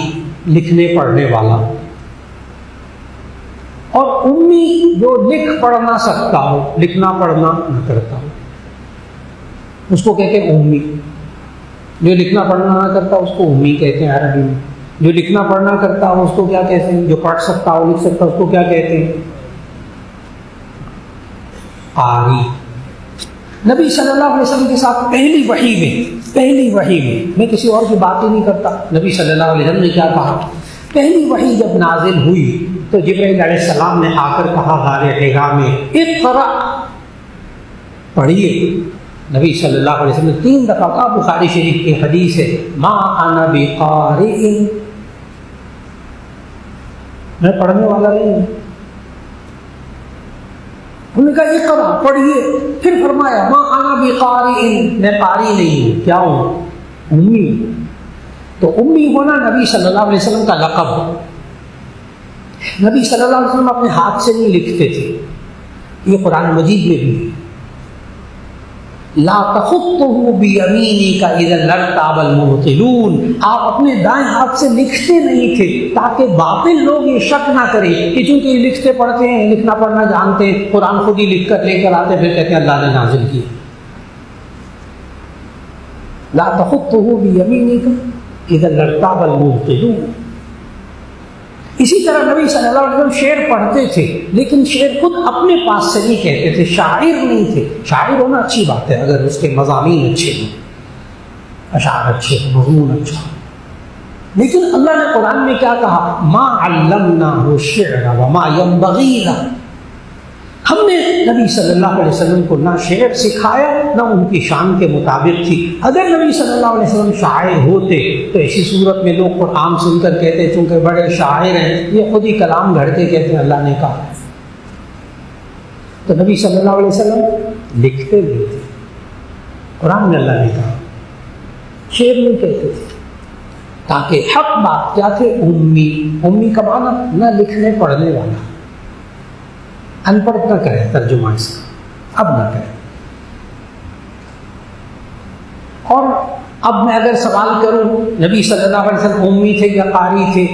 لکھنے پڑھنے والا. اور امی جو لکھ پڑھ نہ سکتا ہو، لکھنا پڑھنا نہ کرتا ہو، اس کو کہتے ہیں امی. جو لکھنا پڑھنا نہ کرتا اس کو امی کہتے ہیں عربی میں. جو لکھنا پڑھنا کرتا ہو اس کو کیا کہتے ہیں؟ جو پڑھ سکتا ہو، لکھ سکتا ہو، اس کو کیا کہتے ہیں؟ قاری. نبی صلی اللہ علیہ وسلم کے ساتھ پہلی وحی میں کسی اور کی بات ہی نہیں کرتا، نبی صلی اللہ علیہ وسلم نے کیا کہا؟ پہلی وحی جب نازل ہوئی تو جبرائیل علیہ السلام نے آ کر کہا غار حرا میں، اقرأ، پڑھیے. نبی صلی اللہ علیہ وسلم نے 3 دفعہ کہا. بخاری شریف کی حدیث ہے، ما انا بقارئ، میں پڑھنے والا نہیں ہوں. انہوں نے کہا اقرأ، پڑھیے. پھر فرمایا ما انا بقارئ، میں قاری نہیں ہوں. کیا ہوں؟ امی. تو امی ہونا نبی صلی اللہ علیہ وسلم کا لقب. نبی صلی اللہ علیہ وسلم اپنے ہاتھ سے نہیں لکھتے تھے. یہ قرآن مجید میں بھی ہے، لا تخطه بیمینک اذا لارتاب المبطلون، آپ اپنے دائیں ہاتھ سے لکھتے نہیں تھے تاکہ باطل لوگ یہ شک نہ کریں کہ چونکہ یہ لکھتے پڑھتے ہیں، لکھنا پڑھنا جانتے ہیں، قرآن خود ہی لکھ کر لے کر آتے، پھر کہتے ہیں اللہ نے نازل کیا. لا تخطه بیمینک اذا لارتاب المبطلون. اسی طرح نبی صلی اللہ علیہ وسلم شعر پڑھتے تھے، لیکن شعر خود اپنے پاس سے نہیں کہتے تھے، شاعر نہیں تھے. شاعر ہونا اچھی بات ہے اگر اس کے مضامین اچھے ہوں، اشعار اچھے ہوں، مضمون اچھا ہو، لیکن اللہ نے قرآن میں کیا کہا؟ ما علمناہ الشعر وما ينبغی لہ، ہم نے نبی صلی اللہ علیہ وسلم کو نہ شعر سکھایا نہ ان کی شان کے مطابق تھی۔ اگر نبی صلی اللہ علیہ وسلم شاعر ہوتے تو ایسی صورت میں لوگ قرآن سن کر کہتے چونکہ بڑے شاعر ہیں، یہ خود ہی کلام گھڑتے کہتے ہیں اللہ نے کہا۔ تو نبی صلی اللہ علیہ وسلم لکھتے بھی تھے، قرآن میں اللہ نے کہا، شعر نہیں کہتے تھے، تاکہ حق بات کیا تھے؟ امی کا معنی نہ لکھنے پڑھنے والا، ان پڑھ نہ کرے، ترجمہ اس کا اب نہ کرے۔ اور اب میں اگر سوال کروں نبی صلی اللہ علیہ وسلم امی تھے یا قاری تھے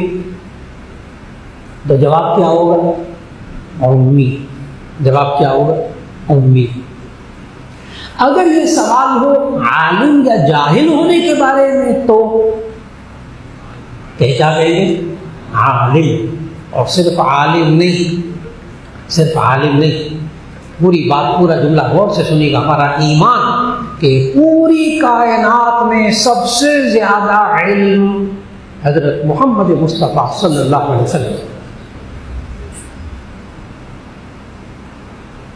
تو جواب کیا ہوگا؟ امی۔ جواب کیا ہوگا؟ امی۔ اگر یہ سوال ہو عالم یا جاہل ہونے کے بارے میں تو کیا کہیں گے؟ عالم۔ اور صرف عالم نہیں، صرف عالم نہیں، پوری بات، پورا جملہ غور سے سنیے گا۔ ہمارا ایمان کہ پوری کائنات میں سب سے زیادہ علم حضرت محمد مصطفیٰ صلی اللہ علیہ وسلم،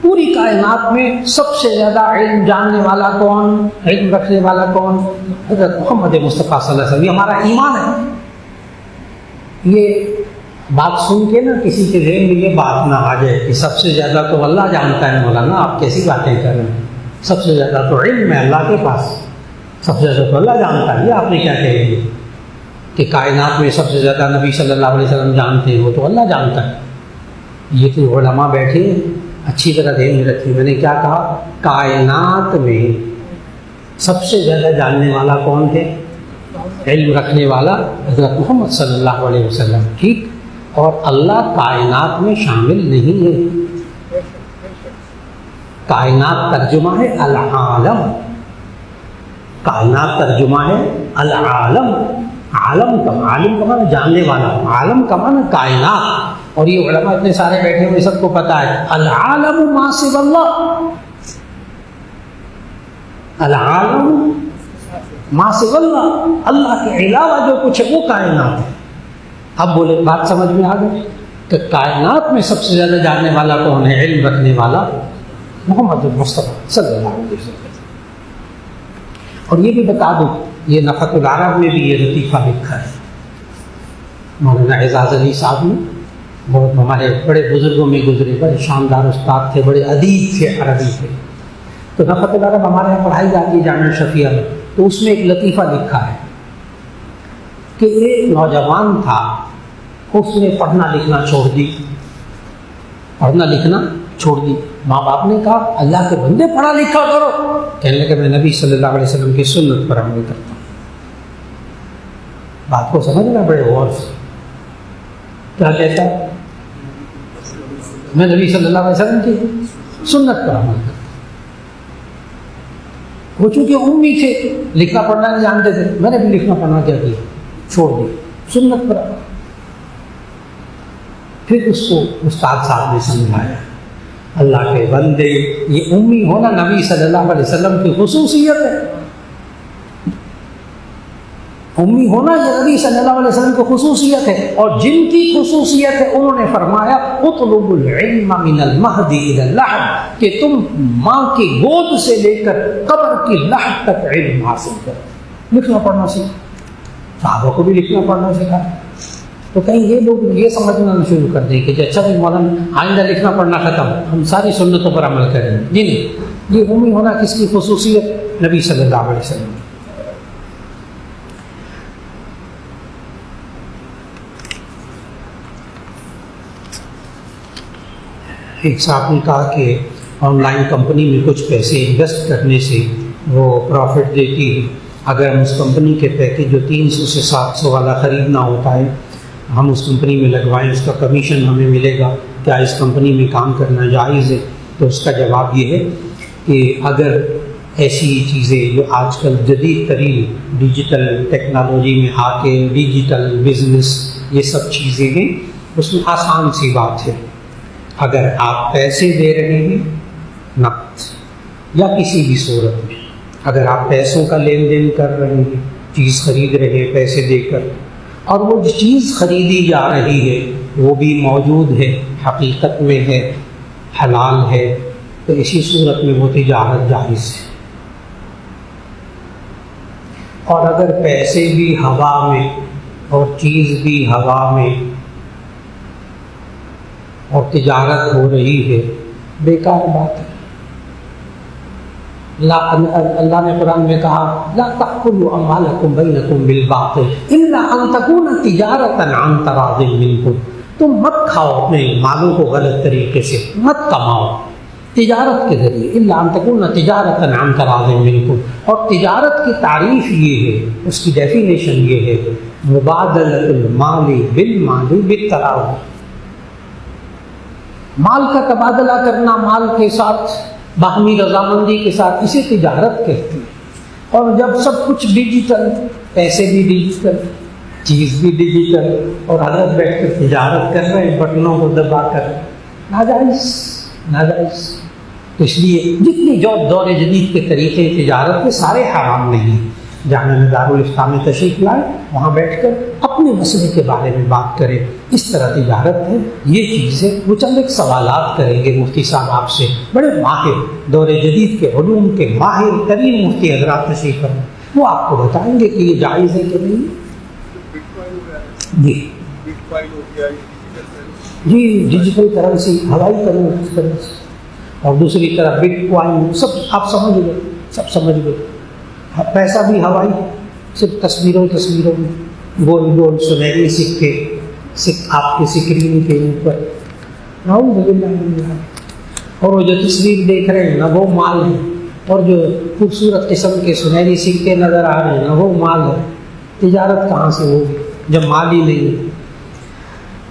پوری کائنات میں سب سے زیادہ علم جاننے والا کون، علم رکھنے والا کون؟ حضرت محمد مصطفیٰ صلی اللہ علیہ وسلم۔ یہ ہمارا ایمان ہے۔ یہ بات سن کے نا کسی کے ذہن میں یہ بات نہ آ جائے کہ سب سے زیادہ تو اللہ جانتا ہے، مولانا آپ کیسی باتیں کر رہے ہیں، سب سے زیادہ تو علم ہے اللہ کے پاس، سب سے زیادہ تو اللہ جانتا ہے۔ یہ آپ نے کیا کہہ دیا کہ کائنات میں سب سے زیادہ نبی صلی اللہ علیہ وسلم جانتے ہیں، وہ تو اللہ جانتا ہے۔ یہ تو علماء بیٹھے اچھی طرح دھیان میں رکھیے، میں نے کیا کہا؟ کائنات میں سب سے زیادہ جاننے والا کون تھے؟ علم رکھنے والا حضرت محمد صلی اللہ علیہ وسلم، ٹھیک؟ اور اللہ کائنات میں شامل نہیں ہے۔ کائنات ترجمہ ہے العالم، کائنات ترجمہ ہے العالم۔ عالم کا معنی جاننے والا، عالم کا معنی کائنات۔ اور یہ علماء اتنے سارے بیٹھے ہوئے سب کو پتہ ہے العالم ما سوى اللہ، العالم ما سوى اللہ، اللہ کے علاوہ جو کچھ ہے وہ کائنات ہے۔ اب بولے بات سمجھ میں آ گئی کہ کائنات میں سب سے زیادہ جاننے والا کون ہے؟ علم رکھنے والا محمد مصطفیٰ صلی اللہ علیہ وسلم۔ اور یہ بھی بتا دوں، یہ نفحۃ العرب میں بھی یہ لطیفہ لکھا ہے، مولانا اعزاز علی صاحب نے، بہت ہمارے بڑے بزرگوں میں گزرے، بڑے شاندار استاد تھے، بڑے ادیب تھے، عربی تھے۔ تو نفحۃ العرب ہمارے یہاں پڑھائی جاتی ہے جامعہ شفیہ میں، تو اس میں ایک لطیفہ لکھا ہے کہ ایک نوجوان تھا، اس نے پڑھنا لکھنا چھوڑ دی، پڑھنا لکھنا چھوڑ دی۔ ماں باپ نے کہا اللہ کے بندے پڑھا لکھا کرو، کہنے لگا میں نبی صلی اللہ علیہ وسلم کی سنت پر عمل کرتا ہوں۔ بات کو سمجھنا بڑے غور سے، کیا کہتا ہے؟ میں نبی صلی اللہ علیہ وسلم کی سنت پر عمل کرتا ہوں۔ وہ چونکہ امی تھے، لکھنا پڑھنا نہیں جانتے تھے، میں نے بھی لکھنا پڑھنا کیا کیا، چھوڑ دی، سنت پر عمل۔ پھر اس کو استاد صاحب نے سمجھایا اللہ کے بندے، یہ امی ہونا نبی صلی اللہ علیہ وسلم کی خصوصیت ہے، امی ہونا یہ نبی صلی اللہ علیہ وسلم کی خصوصیت ہے، اور جن کی خصوصیت ہے انہوں نے فرمایا اطلب العلم من المہد الی اللحد، کہ تم ماں کی گود سے لے کر قبر کی لحد تک علم حاصل کرو، لکھنا پڑھنا سیکھو۔ صحابہ کو بھی لکھنا پڑھنا سکھایا۔ تو کہیں یہ لوگ یہ سمجھنا شروع کر دیں کہ اچھا بھائی مولانا آئندہ لکھنا پڑھنا ختم، ہم ساری سنتوں پر عمل کریں گے۔ جی نہیں، یہ امی ہونا کس کی خصوصیت؟ نبی صلی اللہ علیہ وسلم۔ ایک صاحب نے کہا کہ آن لائن کمپنی میں کچھ پیسے انویسٹ کرنے سے وہ پروفٹ دیتی ہے، اگر ہم اس کمپنی کے پیکیج جو 300 سے 700 والا خریدنا ہوتا ہے ہم اس کمپنی میں لگوائیں، اس کا کمیشن ہمیں ملے گا، کیا اس کمپنی میں کام کرنا جائز ہے؟ تو اس کا جواب یہ ہے کہ اگر ایسی چیزیں جو آج کل جدید ترین ڈیجیٹل ٹیکنالوجی میں آ کے ڈیجیٹل بزنس یہ سب چیزیں ہیں، اس میں آسان سی بات ہے، اگر آپ پیسے دے رہے ہیں نقد یا کسی بھی صورت میں، اگر آپ پیسوں کا لین دین کر رہے ہیں، چیز خرید رہے ہیں پیسے دے کر، اور وہ جو چیز خریدی جا رہی ہے وہ بھی موجود ہے، حقیقت میں ہے، حلال ہے، تو اسی صورت میں وہ تجارت جائز ہے۔ اور اگر پیسے بھی ہوا میں اور چیز بھی ہوا میں اور تجارت ہو رہی ہے، بیکار بات ہے۔ اللہ نے قرآن میں کہا لا تأکلوا اموالکم بینکم بالباطل الا ان تکون تجارۃ عن تراض منکم، تم مت کھاؤ اپنے مالوں کو غلط طریقے سے، مت کماؤ تجارت کے ذریعے، الا ان تکون تجارۃ عن تراض منکم۔ اور تجارت کی تعریف یہ ہے، اس کی ڈیفینیشن یہ ہے مبادلۃ المال بالمال بالتراض، مال کا تبادلہ کرنا مال کے ساتھ باہمی رضامندی کے ساتھ، اسے تجارت کہتے ہیں۔ اور جب سب کچھ ڈیجیٹل، پیسے بھی ڈیجیٹل، چیز بھی ڈیجیٹل، اور حضرت بیٹھ کر تجارت کر رہے ہیں بٹنوں کو دبا کر، ناجائز ناجائز۔ تو اس لیے جتنی جو دور جدید کے طریقے تجارت کے سارے حرام نہیں۔ جامعہ میں دارالفتاء میں تشریف لائے، وہاں بیٹھ کر اپنے مسئلے کے بارے میں بات کریں، اس طرح تجارت ہے، یہ چیز ہے۔ وہ چند ایک سوالات کریں گے مفتی صاحب آپ سے، بڑے ماہر، دور جدید کے علوم کے ماہر ترین مفتی حضرات تشریف فرمائے، وہ آپ کو بتائیں گے کہ یہ جائز ہے کہ نہیں۔ جی جی، ڈیجیٹل کرنسی، ہوائی کرنسی، اور دوسری طرف بٹ کوائن، سب آپ سمجھ گئے، سب سمجھ گئے۔ پیسہ بھی ہوائی، صرف تصویروں میں، گول سنہری سکے، آپ کی سکرین کے اوپر، نعوذ باللہ من ذالک۔ اور وہ جو تصویر دیکھ رہے ہیں نا وہ مال ہے، اور جو خوبصورت قسم کے سنہری سکے نظر آ رہے ہیں نا وہ مال ہے۔ تجارت کہاں سے ہوگی جب مال ہی نہیں ہے؟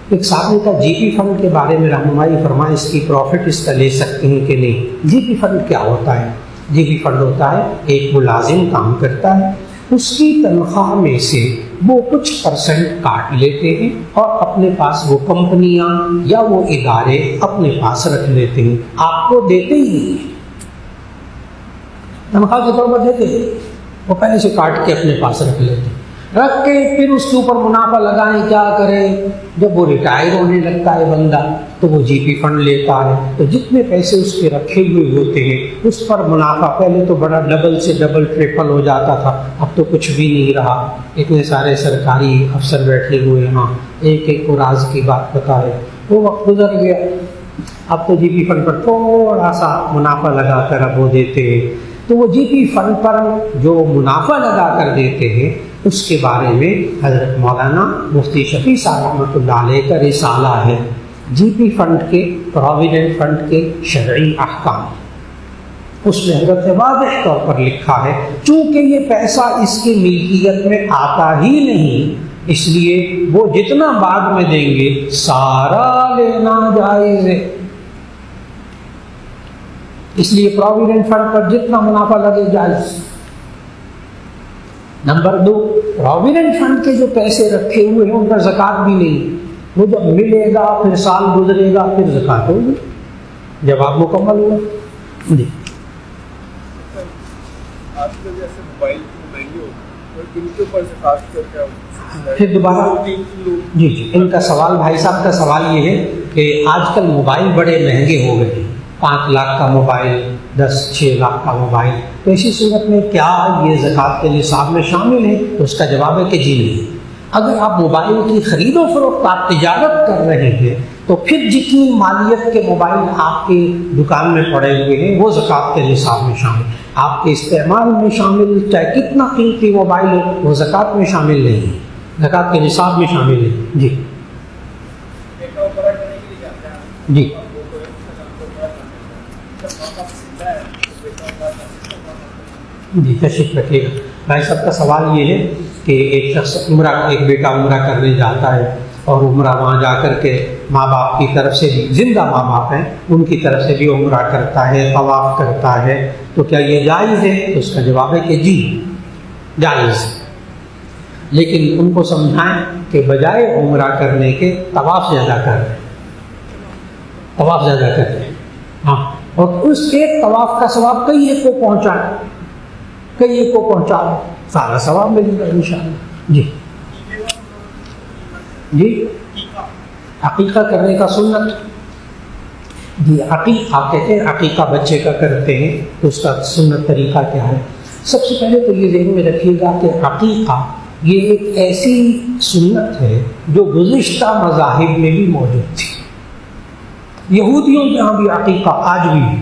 ایک صاحب نے کہا جی پی فنڈ کے بارے میں رہنمائی فرمائیں، اس کی پروفٹ اس کا لے سکتے ہیں کہ نہیں؟ جی پی فنڈ کیا ہوتا ہے؟ جی پی فنڈ ہوتا ہے ایک ملازم کام کرتا ہے، اس کی تنخواہ میں سے وہ کچھ پرسنٹ کاٹ لیتے ہیں اور اپنے پاس وہ کمپنیاں یا وہ ادارے اپنے پاس رکھ لیتے ہیں، آپ کو دیتے ہی نہیں ہیں، تنخواہ کے طور پر دیتے ہیں، وہ پہلے سے کاٹ کے اپنے پاس رکھ لیتے ہیں، رکھ کے پھر اس کے اوپر منافع لگائیں، کیا کریں؟ جب وہ ریٹائر ہونے لگتا ہے بندہ تو وہ جی پی فنڈ لیتا ہے، تو جتنے پیسے اس کے رکھے ہوئے ہوتے ہیں اس پر منافع پہلے تو بڑا ڈبل سے ڈبل ٹریپل ہو جاتا تھا، اب تو کچھ بھی نہیں رہا۔ اتنے سارے سرکاری افسر بیٹھے ہوئے ہیں، ایک ایک کو راز کی بات بتائے، وہ وقت گزر گیا، اب تو جی پی فنڈ پر تھوڑا سا منافع لگا کر اب وہ دیتے ہیں۔ تو وہ جی پی فنڈ پر جو منافع لگا کر دیتے ہیں اس کے بارے میں حضرت مولانا مفتی شفیع صاحب رحمۃ اللہ علیہ کا رسالہ ہے، جی پی فنڈ کے، پروویڈنٹ فنڈ کے شرعی احکام۔ اس میں حضرت نے واضح طور پر لکھا ہے چونکہ یہ پیسہ اس کی ملکیت میں آتا ہی نہیں، اس لیے وہ جتنا بعد میں دیں گے سارا لینا جائز ہے۔ اس لیے پروویڈنٹ فنڈ پر جتنا منافع لگے جائز۔ نمبر 2، پروویڈنٹ فنڈ کے جو پیسے رکھے ہوئے ہیں ان پر زکوٰۃ بھی نہیں، وہ جب ملے گا پھر سال گزرے گا پھر زکوٰۃ ہوگی، جواب مکمل ہوا۔ جی آج کل جیسے موبائل مہنگے ہو ان کے اوپر زکوٰۃ کا کیا ہوگا؟ پھر دوبارہ جی ان کا سوال، بھائی صاحب کا سوال یہ ہے کہ آج کل موبائل بڑے مہنگے ہو گئے ہیں، 5 لاکھ کا موبائل، 6 لاکھ کا موبائل، تو اسی صورت میں کیا یہ زکوٰۃ کے نصاب میں شامل ہے؟ تو اس کا جواب ہے کہ جی نہیں۔ اگر آپ موبائل کی خرید و فروخت، آپ تجارت کر رہے ہیں تو پھر جتنی مالیت کے موبائل آپ کی دکان میں پڑے ہوئے ہیں وہ زکوٰۃ کے نصاب میں شامل، آپ کے استعمال میں شامل، چاہے کتنا قیمتی موبائل ہو وہ زکوٰۃ میں شامل نہیں ہے، زکوٰۃ کے نصاب میں شامل ہے۔ جی جی جی تشریف رکھیے گا۔ بھائی صاحب کا سوال یہ ہے کہ ایک شخص ایک بیٹا عمرہ کرنے جاتا ہے اور عمرہ وہاں جا کر کے ماں باپ کی طرف سے بھی، زندہ ماں باپ ہیں ان کی طرف سے بھی عمرہ کرتا ہے، طواف کرتا ہے، تو کیا یہ جائز ہے؟ تو اس کا جواب ہے کہ جی جائز ہے، لیکن ان کو سمجھائیں کہ بجائے عمرہ کرنے کے طواف زیادہ کر رہے ہیں، طواف زیادہ کر رہے ہیں، ہاں، اور اس ایک طواف کا ثواب کئی ایک کو پہنچائیں، کئی ایک کو پہنچا سارا ثواب ملے گا انشاءاللہ۔ جی جی عقیقہ کرنے کا سنت جی عقیقہ کہتے ہیں، عقیقہ بچے کا کرتے ہیں تو اس کا سنت طریقہ کیا ہے؟ سب سے پہلے تو یہ ذہن میں رکھیے گا کہ عقیقہ یہ ایک ایسی سنت ہے جو گزشتہ مذاہب میں بھی موجود تھی. یہودیوں کے یہاں بھی عقیقہ آج بھی ہے،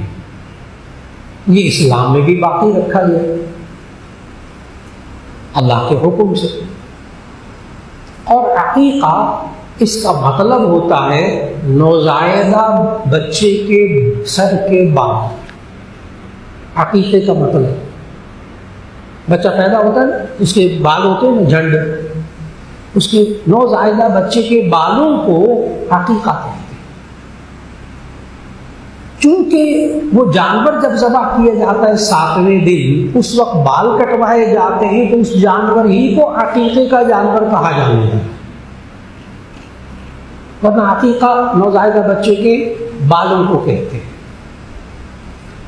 یہ اسلام میں بھی باقی رکھا گیا اللہ کے حکم سے. اور عقیقہ اس کا مطلب ہوتا ہے نوزائیدہ بچے کے سر کے بال. عقیقے کا مطلب بچہ پیدا ہوتا ہے اس کے بال ہوتے ہیں نا جھنڈ، اس کے نوزائیدہ بچے کے بالوں کو عقیقہ کہتے ہیں. چونکہ وہ جانور جب ذبح کیا جاتا ہے 7ویں دن اس وقت بال کٹوائے جاتے ہیں تو اس جانور ہی کو عقیقے کا جانور کہا جانے لگا. ورنہ عقیقہ نوزائیدہ بچے کے بالوں کو کہتے ہیں.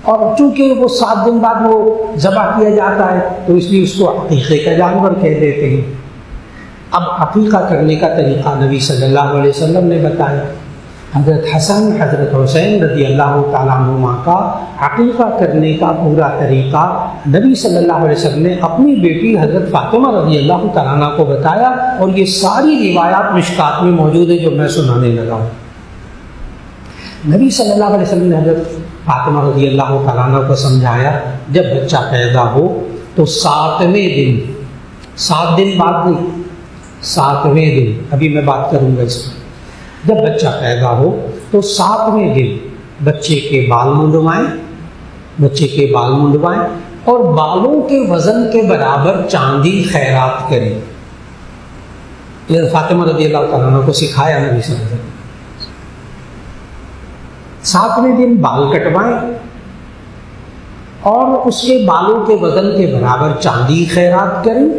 اور چونکہ وہ 7 دن بعد وہ ذبح کیا جاتا ہے تو اس لیے اس کو عقیقے کا جانور کہہ دیتے ہیں. اب عقیقہ کرنے کا طریقہ نبی صلی اللہ علیہ وسلم نے بتایا. حضرت حسن حضرت حسین رضی اللہ تعالیٰ عنہما کا عقیقہ کرنے کا پورا طریقہ نبی صلی اللہ علیہ وسلم نے اپنی بیٹی حضرت فاطمہ رضی اللہ تعالیٰ عنہ کو بتایا، اور یہ ساری روایات مشکات میں موجود ہیں جو میں سنانے لگا ہوں. نبی صلی اللہ علیہ وسلم نے حضرت فاطمہ رضی اللہ تعالیٰ عنہ کو سمجھایا جب بچہ پیدا ہو تو 7ویں دن، 7 دن بعد نہیں، 7ویں دن، ابھی میں بات کروں گا اس میں. جب بچہ پیدا ہو تو 7ویں دن بچے کے بال منڈوائیں، بچے کے بال منڈوائیں اور بالوں کے وزن کے برابر چاندی خیرات کریں. یہ فاطمہ رضی اللہ تعالیٰ عنہ کو سکھایا نبی صلی اللہ علیہ وسلم. 7ویں دن بال کٹوائیں اور اس کے بالوں کے وزن کے برابر چاندی خیرات کریں.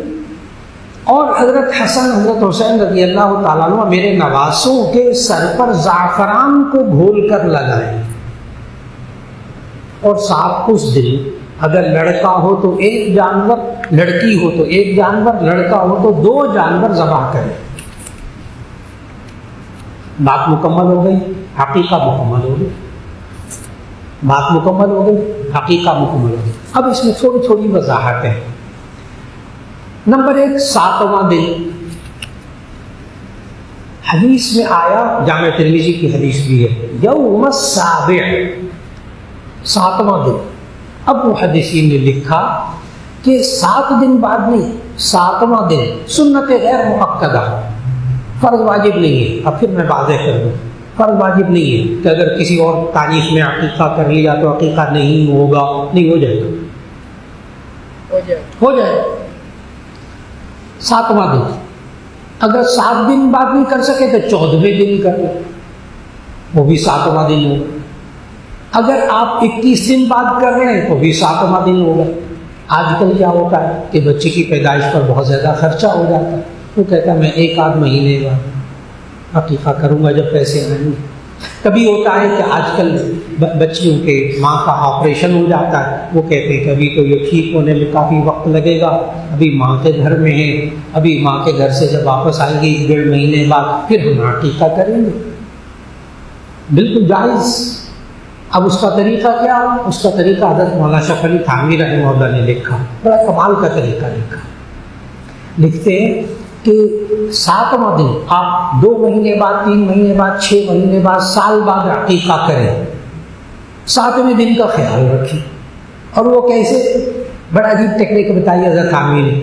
اور حضرت حسن حضرت حسین رضی اللہ تعالیٰ عنہ میرے نواسوں کے سر پر زعفران کو گھول کر لگائیں. اور ساتھ اس دن اگر لڑکا ہو تو 1 جانور، لڑکی ہو تو 1 جانور، لڑکا ہو تو 2 جانور ذبح کریں. بات مکمل ہو گئی، عقیقہ مکمل ہو گئی. بات مکمل ہو گئی، عقیقہ مکمل ہو گئی. اب اس میں تھوڑی تھوڑی وضاحت ہے. نمبر 1 7واں دن. حدیث میں آیا، جامع ترمذی کی حدیث بھی ہے، یوم السابع، 7واں دن. اب محدثین نے لکھا کہ 7 دن بعد نہیں، 7واں دن سنت غیر مؤکدہ، فرض واجب نہیں ہے. اب پھر میں واضح کر دوں، فرض واجب نہیں ہے کہ اگر کسی اور تاریخ میں عقیقہ کر لیا تو عقیقہ نہیں ہوگا، نہیں ہو جائے گا، ہو جائے. 7واں دن. اگر 7 دن بعد نہیں کر سکے تو 14ویں دن کر لیں، وہ بھی 7واں دن ہوگا. اگر آپ 21 دن بعد کر رہے ہیں تو بھی 7واں دن ہوگا. آج کل کیا ہوتا ہے کہ بچے کی پیدائش پر بہت زیادہ خرچہ ہو جاتا ہے، وہ کہتا ہے میں 1 مہینے بعد عقیقہ کروں گا جب پیسے آئیں گے. کبھی ہوتا ہے کہ آج کل بچیوں کے ماں کا آپریشن ہو جاتا ہے، وہ کہتے ہیں کہ ابھی تو یہ ٹھیک ہونے میں کافی وقت لگے گا، ابھی ماں کے گھر میں ہے، ابھی ماں کے گھر سے جب واپس آئے گی 1.5 مہینے بعد پھر ہم عقیقہ کریں گے. بالکل جائز. اب اس کا طریقہ کیا؟ اس کا طریقہ حضرت مولانا اشرف علی تھانوی رحمہ اللہ نے لکھا، بڑا کمال کا طریقہ لکھا. لکھتے ہیں کہ 7واں دن آپ 2 مہینے بعد، 3 مہینے بعد، 6 مہینے بعد، سال بعد عقیقہ کریں. 7ویں دن کا خیال رکھیں. اور وہ کیسے؟ بڑا عجیب ٹیکنیک بتائی حضرت تھانوی نے.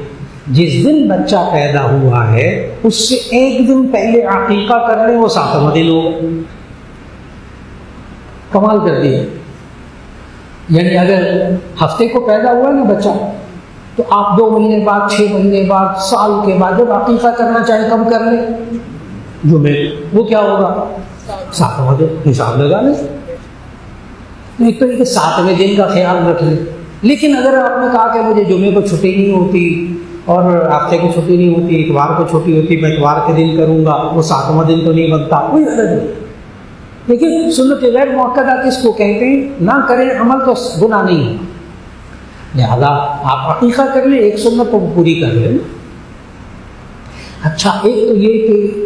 جس دن بچہ پیدا ہوا ہے اس سے 1 دن پہلے عقیقہ کر لیں، وہ 7واں دن ہوگا. کمال کر دیا. یعنی اگر ہفتے کو پیدا ہوا نا بچہ تو آپ 2 مہینے بعد، 6 مہینے بعد، سال کے بعد جب عقیقہ کرنا چاہے کب کر لیں، جمعے. وہ کیا ہوگا؟ 7واں دن. حساب لگا لیں. ایک طریقے 7ویں دن کا خیال رکھ لیں. لیکن اگر آپ نے کہا کہ مجھے جمعے کو چھٹی نہیں ہوتی اور ہفتے کو چھٹی نہیں ہوتی، اتوار کو چھٹی ہوتی، میں اتوار کے دن کروں گا، وہ 7واں دن تو نہیں بنتا، کوئی حرج نہیں. لیکن سنت غیر مؤکدہ کس کو کہتے ہیں؟ نہ کریں عمل تو گناہ نہیں ہے. لہذا آپ عقیقہ کر لیں، ایک سنت کو پوری کر لیں. اچھا، ایک تو یہ کہ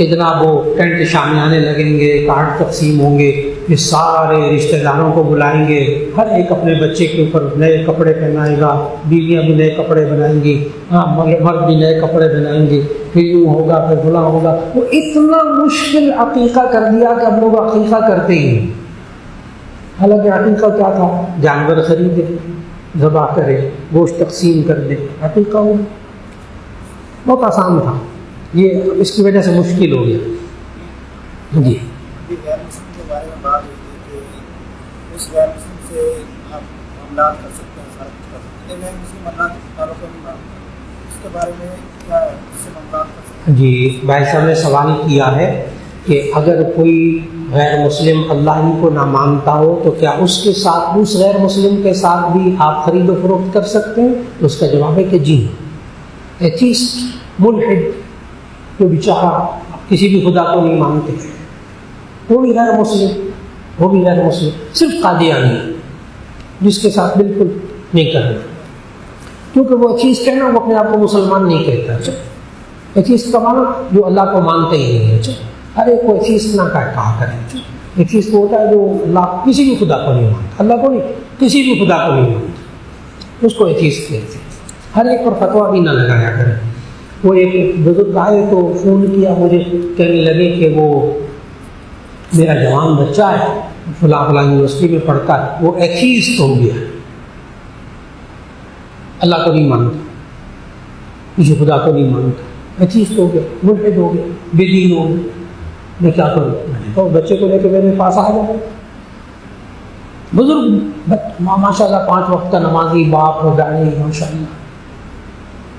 کہ جناب وہ ٹینٹ شامیانے لگیں گے، کارڈ تقسیم ہوں گے، پھر سارے رشتہ داروں کو بلائیں گے، ہر ایک اپنے بچے کے اوپر نئے کپڑے پہنائے گا، بیویاں بھی نئے کپڑے بنائیں گی، مرد بھی نئے کپڑے بنائیں گے، پھر یوں ہوگا پھر فلاں ہوگا. وہ اتنا مشکل عقیقہ کر دیا کہ اب لوگ عقیقہ کرتے ہی نہیں. حالانکہ عقیقہ کیا تھا؟ جانور خریدے، ذبح کرے، گوشت تقسیم کر دے، عقیقہ ہو. بہت آسان تھا. یہ اس کی وجہ سے مشکل ہو گیا. جی غیر مسلم کے بارے میں بات ہوئی تھی کہ اس غیر مسلم سے آپ معاملات کر سکتے ہیں، سارا کچھ کر سکتے ہیں. غیر مسلم اللہ تعالیٰ کو نہیں مانتے، اس کے بارے میں کیا اس سے معاملات کر سکتے ہیں؟ جی بھائی صاحب نے سوال کیا ہے کہ اگر کوئی غیر مسلم اللہ ہی کو نہ مانتا ہو تو کیا اس کے ساتھ، اس غیر مسلم کے ساتھ بھی آپ خرید و فروخت کر سکتے ہیں؟ تو اس کا جواب ہے کہ جی. ایتھیسٹ، ملحد، جو بیچارہ کسی بھی خدا کو نہیں مانتے، وہ بھی غیر مسلم، وہ بھی غیر مسلم. صرف قادیانی جس کے ساتھ بالکل نہیں کرنا، کیونکہ وہ ایتھیسٹ ہے نا، وہ اپنے آپ کو مسلمان نہیں کہتا. ایتھیسٹ کا معنی جو اللہ کو مانتے ہی نہیں ہے. ہر ایک کو ایتھیسٹ نہ کہا کریں. ایتھیسٹ وہ ہوتا ہے جو اللہ کسی بھی خدا کو نہیں مانتا، اللہ کو نہیں، کسی بھی خدا کو نہیں مانتا، اس کو ایتھیسٹ کہتے ہیں. ہر ایک پر فتویٰ بھی نہ لگایا کریں. وہ ایک بزرگ آئے تو فون کیا مجھے، کہنے لگے کہ وہ میرا جوان بچہ ہے، فلاں فلاں یونیورسٹی میں پڑھتا ہے، وہ ایتھیسٹ ہو گیا، اللہ کو نہیں مانتا، کسی خدا کو نہیں مانتا، ایتھیسٹ ہو گیا، ملحد ہو گیا، بے دین ہو گیا. میں کیا کروں؟ میں نے کہا بچے کو لے کے میرے پاس آ جاؤ. بزرگ ماشاء اللہ 5 وقت کا نمازی باپ ہو گاڑی، ماشاء اللہ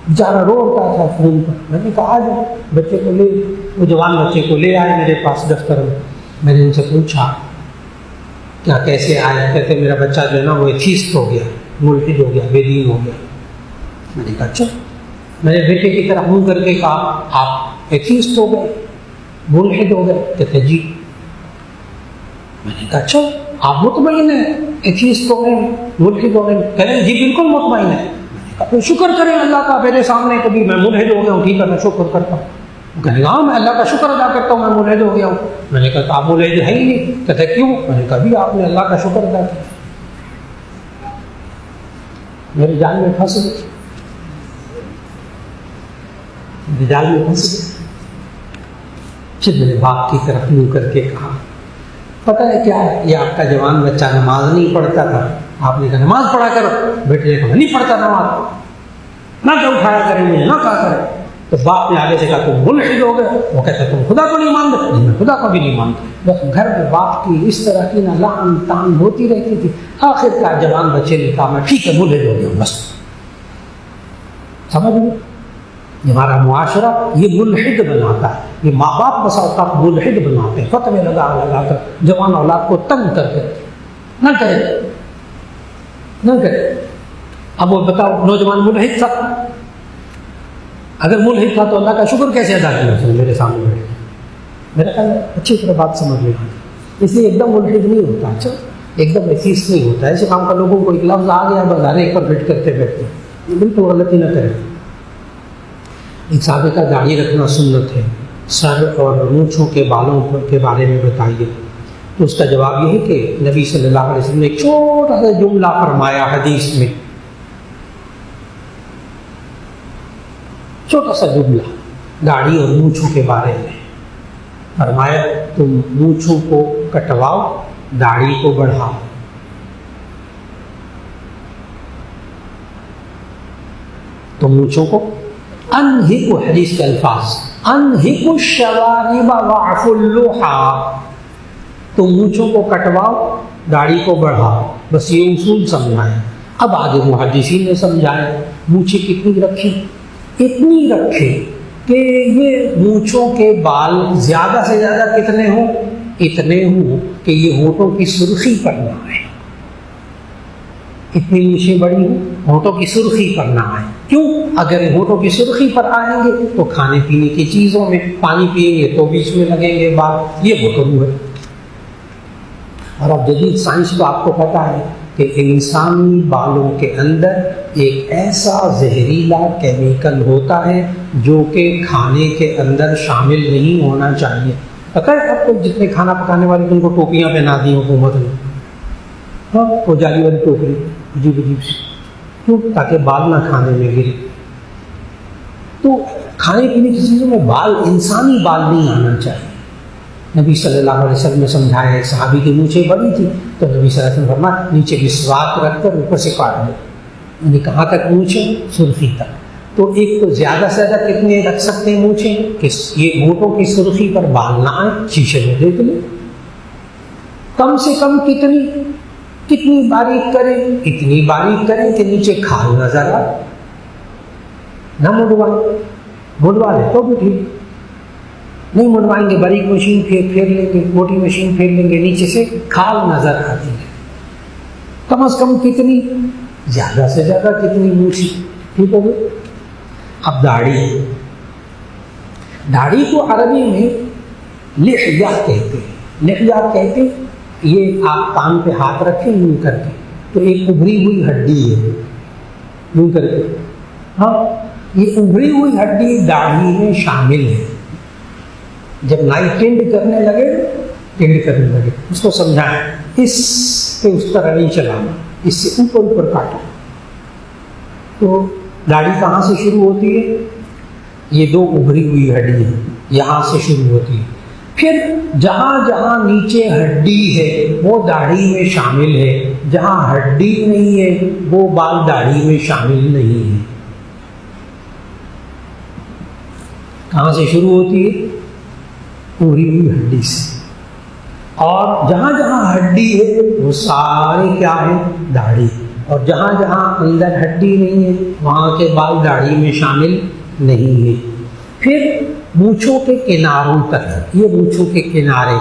بیچارہ رو رہا تھا فون پر. میں نے کہا آ جاؤ بچے کو لے. وہ جوان بچے کو لے آئے میرے پاس دفتر میں. میں نے ان سے پوچھا کیا کیسے آئے؟ کہتے میرا بچہ جو ہے نا وہ ایتھیسٹ ہو گیا، ملحد ہو گیا، بے دین ہو گیا. میں نے کہا اچھا. میں نے بیٹے کی طرف منہ کر کے کہا آپ ایتھیسٹ ہو گئے، ملحد ہو گئے؟ کہتے جی. میں نے کہا اچھا آپ مطمئن ہیں ایتھیسٹ ہو گئے، ملحد ہو گئے؟ کہہ رہے جی بالکل مطمئن ہے. تو شکر کریں اللہ کا، میرے سامنے کبھی میں ملحد ہو گیا ہوں، ٹھیک ہے میں شکر کرتا ہوں. کہنے لگا ہاں میں اللہ کا شکر ادا کرتا ہوں میں ملحد ہو گیا ہوں. میں نے کہا تو آپ ملحد ہے ہی نہیں. کہتے کیوں؟ میں نے کہا بھی آپ نے اللہ کا شکر ادا کیا. میرے جال میں پھنس گئے، میرے جال میں پھنس گئے. پھر میرے باپ کی طرف منہ کر کے کہا پتہ ہے کیا ہے، یہ آپ کا جوان بچہ نماز نہیں پڑھتا تھا، آپ نے کہا نماز پڑھا کرو. بیٹے نے کہا نہیں پڑھتا نماز، نہ کہ اٹھایا کریں مجھے، نہ کہا کریں. تو باپ نے آگے سے کہا تم ملحد ہو گئے. وہ کہتا تم خدا کو نہیں مانتے؟ میں خدا کو بھی نہیں مانتا. بس گھر میں باپ کی اس طرح کی نہ لعن تان ہوتی رہتی تھی. آخر کا جوان بچے نے کہا میں ٹھیک ہے ملحد ہو گیا ہوں. بس سمجھ گئے؟ یہ ہمارا معاشرہ یہ ملحد بناتا ہے. یہ ماں باپ بسا اوقات ملحد بناتے ہیں، فتوے لگا لگا کر جوان اولاد کو تنگ کر کے. نہ کرے، نہ کرے. اب وہ بتاؤ نوجوان ملحد تھا، اگر ملحد تھا تو اللہ کا شکر کیسے ادا کیا؟ میرے سامنے بیٹھے. میرا خیال ہے اچھی طرح بات سمجھ لیں. اس لیے ایک دم ملحد نہیں ہوتا، اچھا ایک دم ایتھیسٹ نہیں ہوتا. ایسے کام کا لوگوں کو ایک لفظ آ گیا بس ہر ایک پر فٹ کرتے بیٹھتے. یہ بالکل غلطی نہ کریں. ایک صحابہ کا داڑھی رکھنا سنت ہے. سر اور مونچھوں کے بالوں کے بارے میں بتائیے. تو اس کا جواب یہ ہے کہ نبی صلی اللہ علیہ وسلم نے ایک چھوٹا سا جملہ فرمایا حدیث میں، چھوٹا سا جملہ داڑھی اور مونچھوں کے بارے میں فرمایا تم مونچھوں کو کٹواؤ، داڑھی کو بڑھاؤ. تو مونچھوں کو انہک، حدیث کے الفاظ انہک الشوارب واعف اللحى، تم مونچھوں کو کٹواؤ داڑھی کو بڑھاؤ. بس یہ اصول سمجھائیں. اب آگے محدثین نے سمجھایا مونچھیں کتنی رکھی، اتنی رکھے کہ یہ مونچھوں کے بال زیادہ سے زیادہ کتنے ہوں، اتنے ہوں کہ یہ ہونٹوں کی سرخی پر نہ آئے. اتنی مونچھیں بڑی ہوں ہونٹوں کی سرخی پر نہ آئے. کیوں؟ اگر ہونٹوں کی سرخی پر آئیں گے تو کھانے پینے کی چیزوں میں پانی پئیں گے تو بیچ میں لگیں گے بال. یہ بکرو ہے. اور اب جدید سائنس کو آپ کو پتہ ہے کہ کہ انسانی بالوں کے اندر ایک ایسا زہریلا کیمیکل ہوتا ہے جو کہ کھانے کے اندر شامل نہیں ہونا چاہیے. پتہ ہے آپ کو جتنے کھانا پکانے والے ان کو ٹوپیاں پہنا دی حکومت نے, ہاں وہ جالی والی ٹوکری عجیب عجیب سی, کیوں؟ تاکہ بال نہ کھانے میں گرے. تو کھانے پینے کی چیزوں میں بال, انسانی بال نہیں آنا چاہیے. نبی صلی اللہ علیہ وسلم نے سمجھایا, ایک صحابی کی مونچھیں بڑی تھی تو نبی صلی اللہ علیہ وسلم فرمایا نیچے مسواک رکھ کر اوپر سے کاٹ دو. یعنی کہاں تک مونچھیں؟ سرخی تک. تو ایک تو زیادہ سے زیادہ کتنے رکھ سکتے ہیں مونچھیں کہ یہ ہونٹوں کی سرخی پر بال نہ آئے, شیشے میں دیکھ لیں. کم سے کم کتنی باریک کریں؟ اتنی باریک کریں کہ نیچے کھال نظر آئے. نہ منڈوا لیں تو بھی ٹھیک, نہیں منڈوائیں گے باریک مشین پھیر لیں گے, موٹی مشین پھیر لیں گے, نیچے سے کھال نظر آتی ہے. کم از کم کتنی, زیادہ سے زیادہ کتنی مونچھی, ٹھیک ہو گئی. اب داڑھی کو عربی میں لحیہ کہتے ہیں. لحیہ کہتے ہیں, یہ آپ کان پہ ہاتھ رکھیں یوں کر کے تو ایک ابھری ہوئی ہڈی ہے, یوں کر کے, ہاں یہ ابھری ہوئی ہڈی داڑھی میں شامل ہے. جب نائی ٹینڈ کرنے لگے اس کو سمجھائیں, اس پہ اس طرح نہیں چلانا, اس سے اوپر کاٹو. تو داڑھی کہاں سے شروع ہوتی ہے؟ یہ دو ابھری ہوئی ہڈی ہیں, یہاں سے شروع ہوتی ہے. پھر جہاں جہاں نیچے ہڈی ہے وہ داڑھی میں شامل ہے, جہاں ہڈی نہیں ہے وہ بال داڑھی میں شامل نہیں ہے. کہاں سے شروع ہوتی ہے؟ پوری ہوئی ہڈی سے. اور جہاں جہاں ہڈی ہے وہ سارے کیا ہے؟ داڑھی. اور جہاں جہاں اندر ہڈی نہیں ہے وہاں کے بال داڑھی میں شامل نہیں ہے. پھر مونچھوں کے کناروں تک, یہ مونچھوں کے کنارے,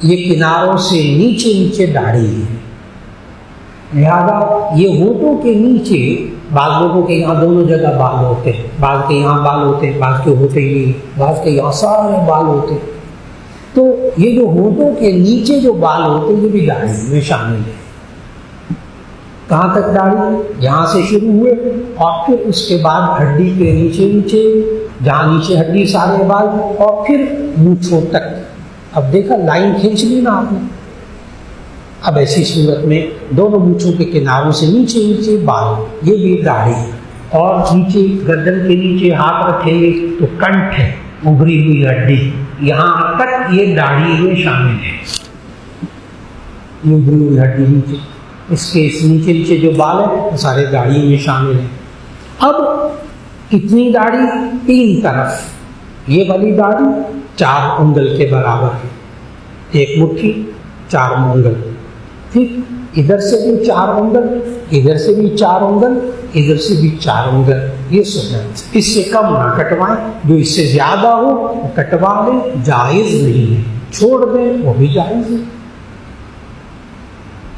یہ کناروں سے نیچے داڑھی ہے. لہذا یہ ہونٹوں کے نیچے, بعض لوگوں کے یہاں دونوں جگہ بال ہوتے ہیں, بعض کے یہاں بال ہوتے ہیں, بعض کے ہوتے ہی نہیں, بعض کے یہاں سارے بال ہوتے ہیں. تو یہ جو ہونٹوں کے نیچے جو بال ہوتے ہیں یہ بھی داڑھی میں شامل ہے. کہاں تک داڑھی؟ یہاں سے شروع ہوئے اور پھر اس کے بعد ہڈی کے نیچے جہاں نیچے ہڈی سارے بال, اور پھر مونچھوں تک. اب دیکھا لائن کھینچ لی نا آپ نے. اب ایسی صورت میں دونوں مونچھوں کے کناروں سے نیچے بال, یہ بھی داڑھی. اور نیچے گردن کے نیچے ہاتھ رکھیں گے تو کنٹھ ہے, ابھری ہوئی ہڈی, یہاں تک یہ داڑھی میں شامل ہے. یہ ابھری ہوئی ہڈی نیچے, اس کے نیچے جو بال ہیں وہ سارے داڑھی میں شامل ہیں. اب کتنی داڑھی؟ 3 طرف. یہ والی داڑھی 4 انگل کے برابر ہے, ایک مٹھی 4 انگل. ٹھیک, ادھر سے بھی 4 انگل, ادھر سے بھی 4 انگل, ادھر سے بھی 4 انگل. یہ سنت, اس سے کم نہ کٹوائیں. جو اس سے زیادہ ہو وہ کٹوا لیں, جائز نہیں ہے. چھوڑ دیں وہ بھی جائز ہے.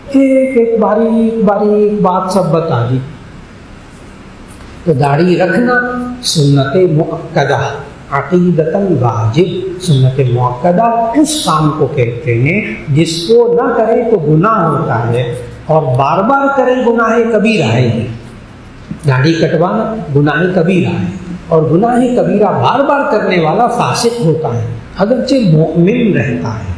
ایک باریک بات سب بتا دی. تو داڑھی رکھنا سنت مؤکدہ, عقیدتاً واجب. سنت مؤکدہ اس کام کو کہتے ہیں جس کو نہ کرے تو گناہ ہوتا ہے, اور بار بار کرے گناہ کبیرہ ہے. داڑھی کٹوانا گناہ کبیرہ ہے, اور گناہ کبیرہ بار بار کرنے والا فاسق ہوتا ہے, اگرچہ مؤمن رہتا ہے,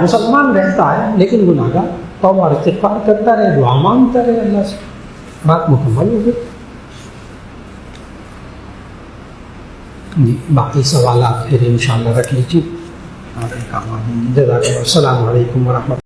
مسلمان رہتا ہے, لیکن گناہ گار. توبہ اور استغفار کرتا رہے, دعا مانگتا رہے اللہ سے. بات مکمل ہو گئی. جی باقی سوالات پھر انشاءاللہ رکھ لیجیے. جزاک اللہ. السلام علیکم ورحمۃ اللہ.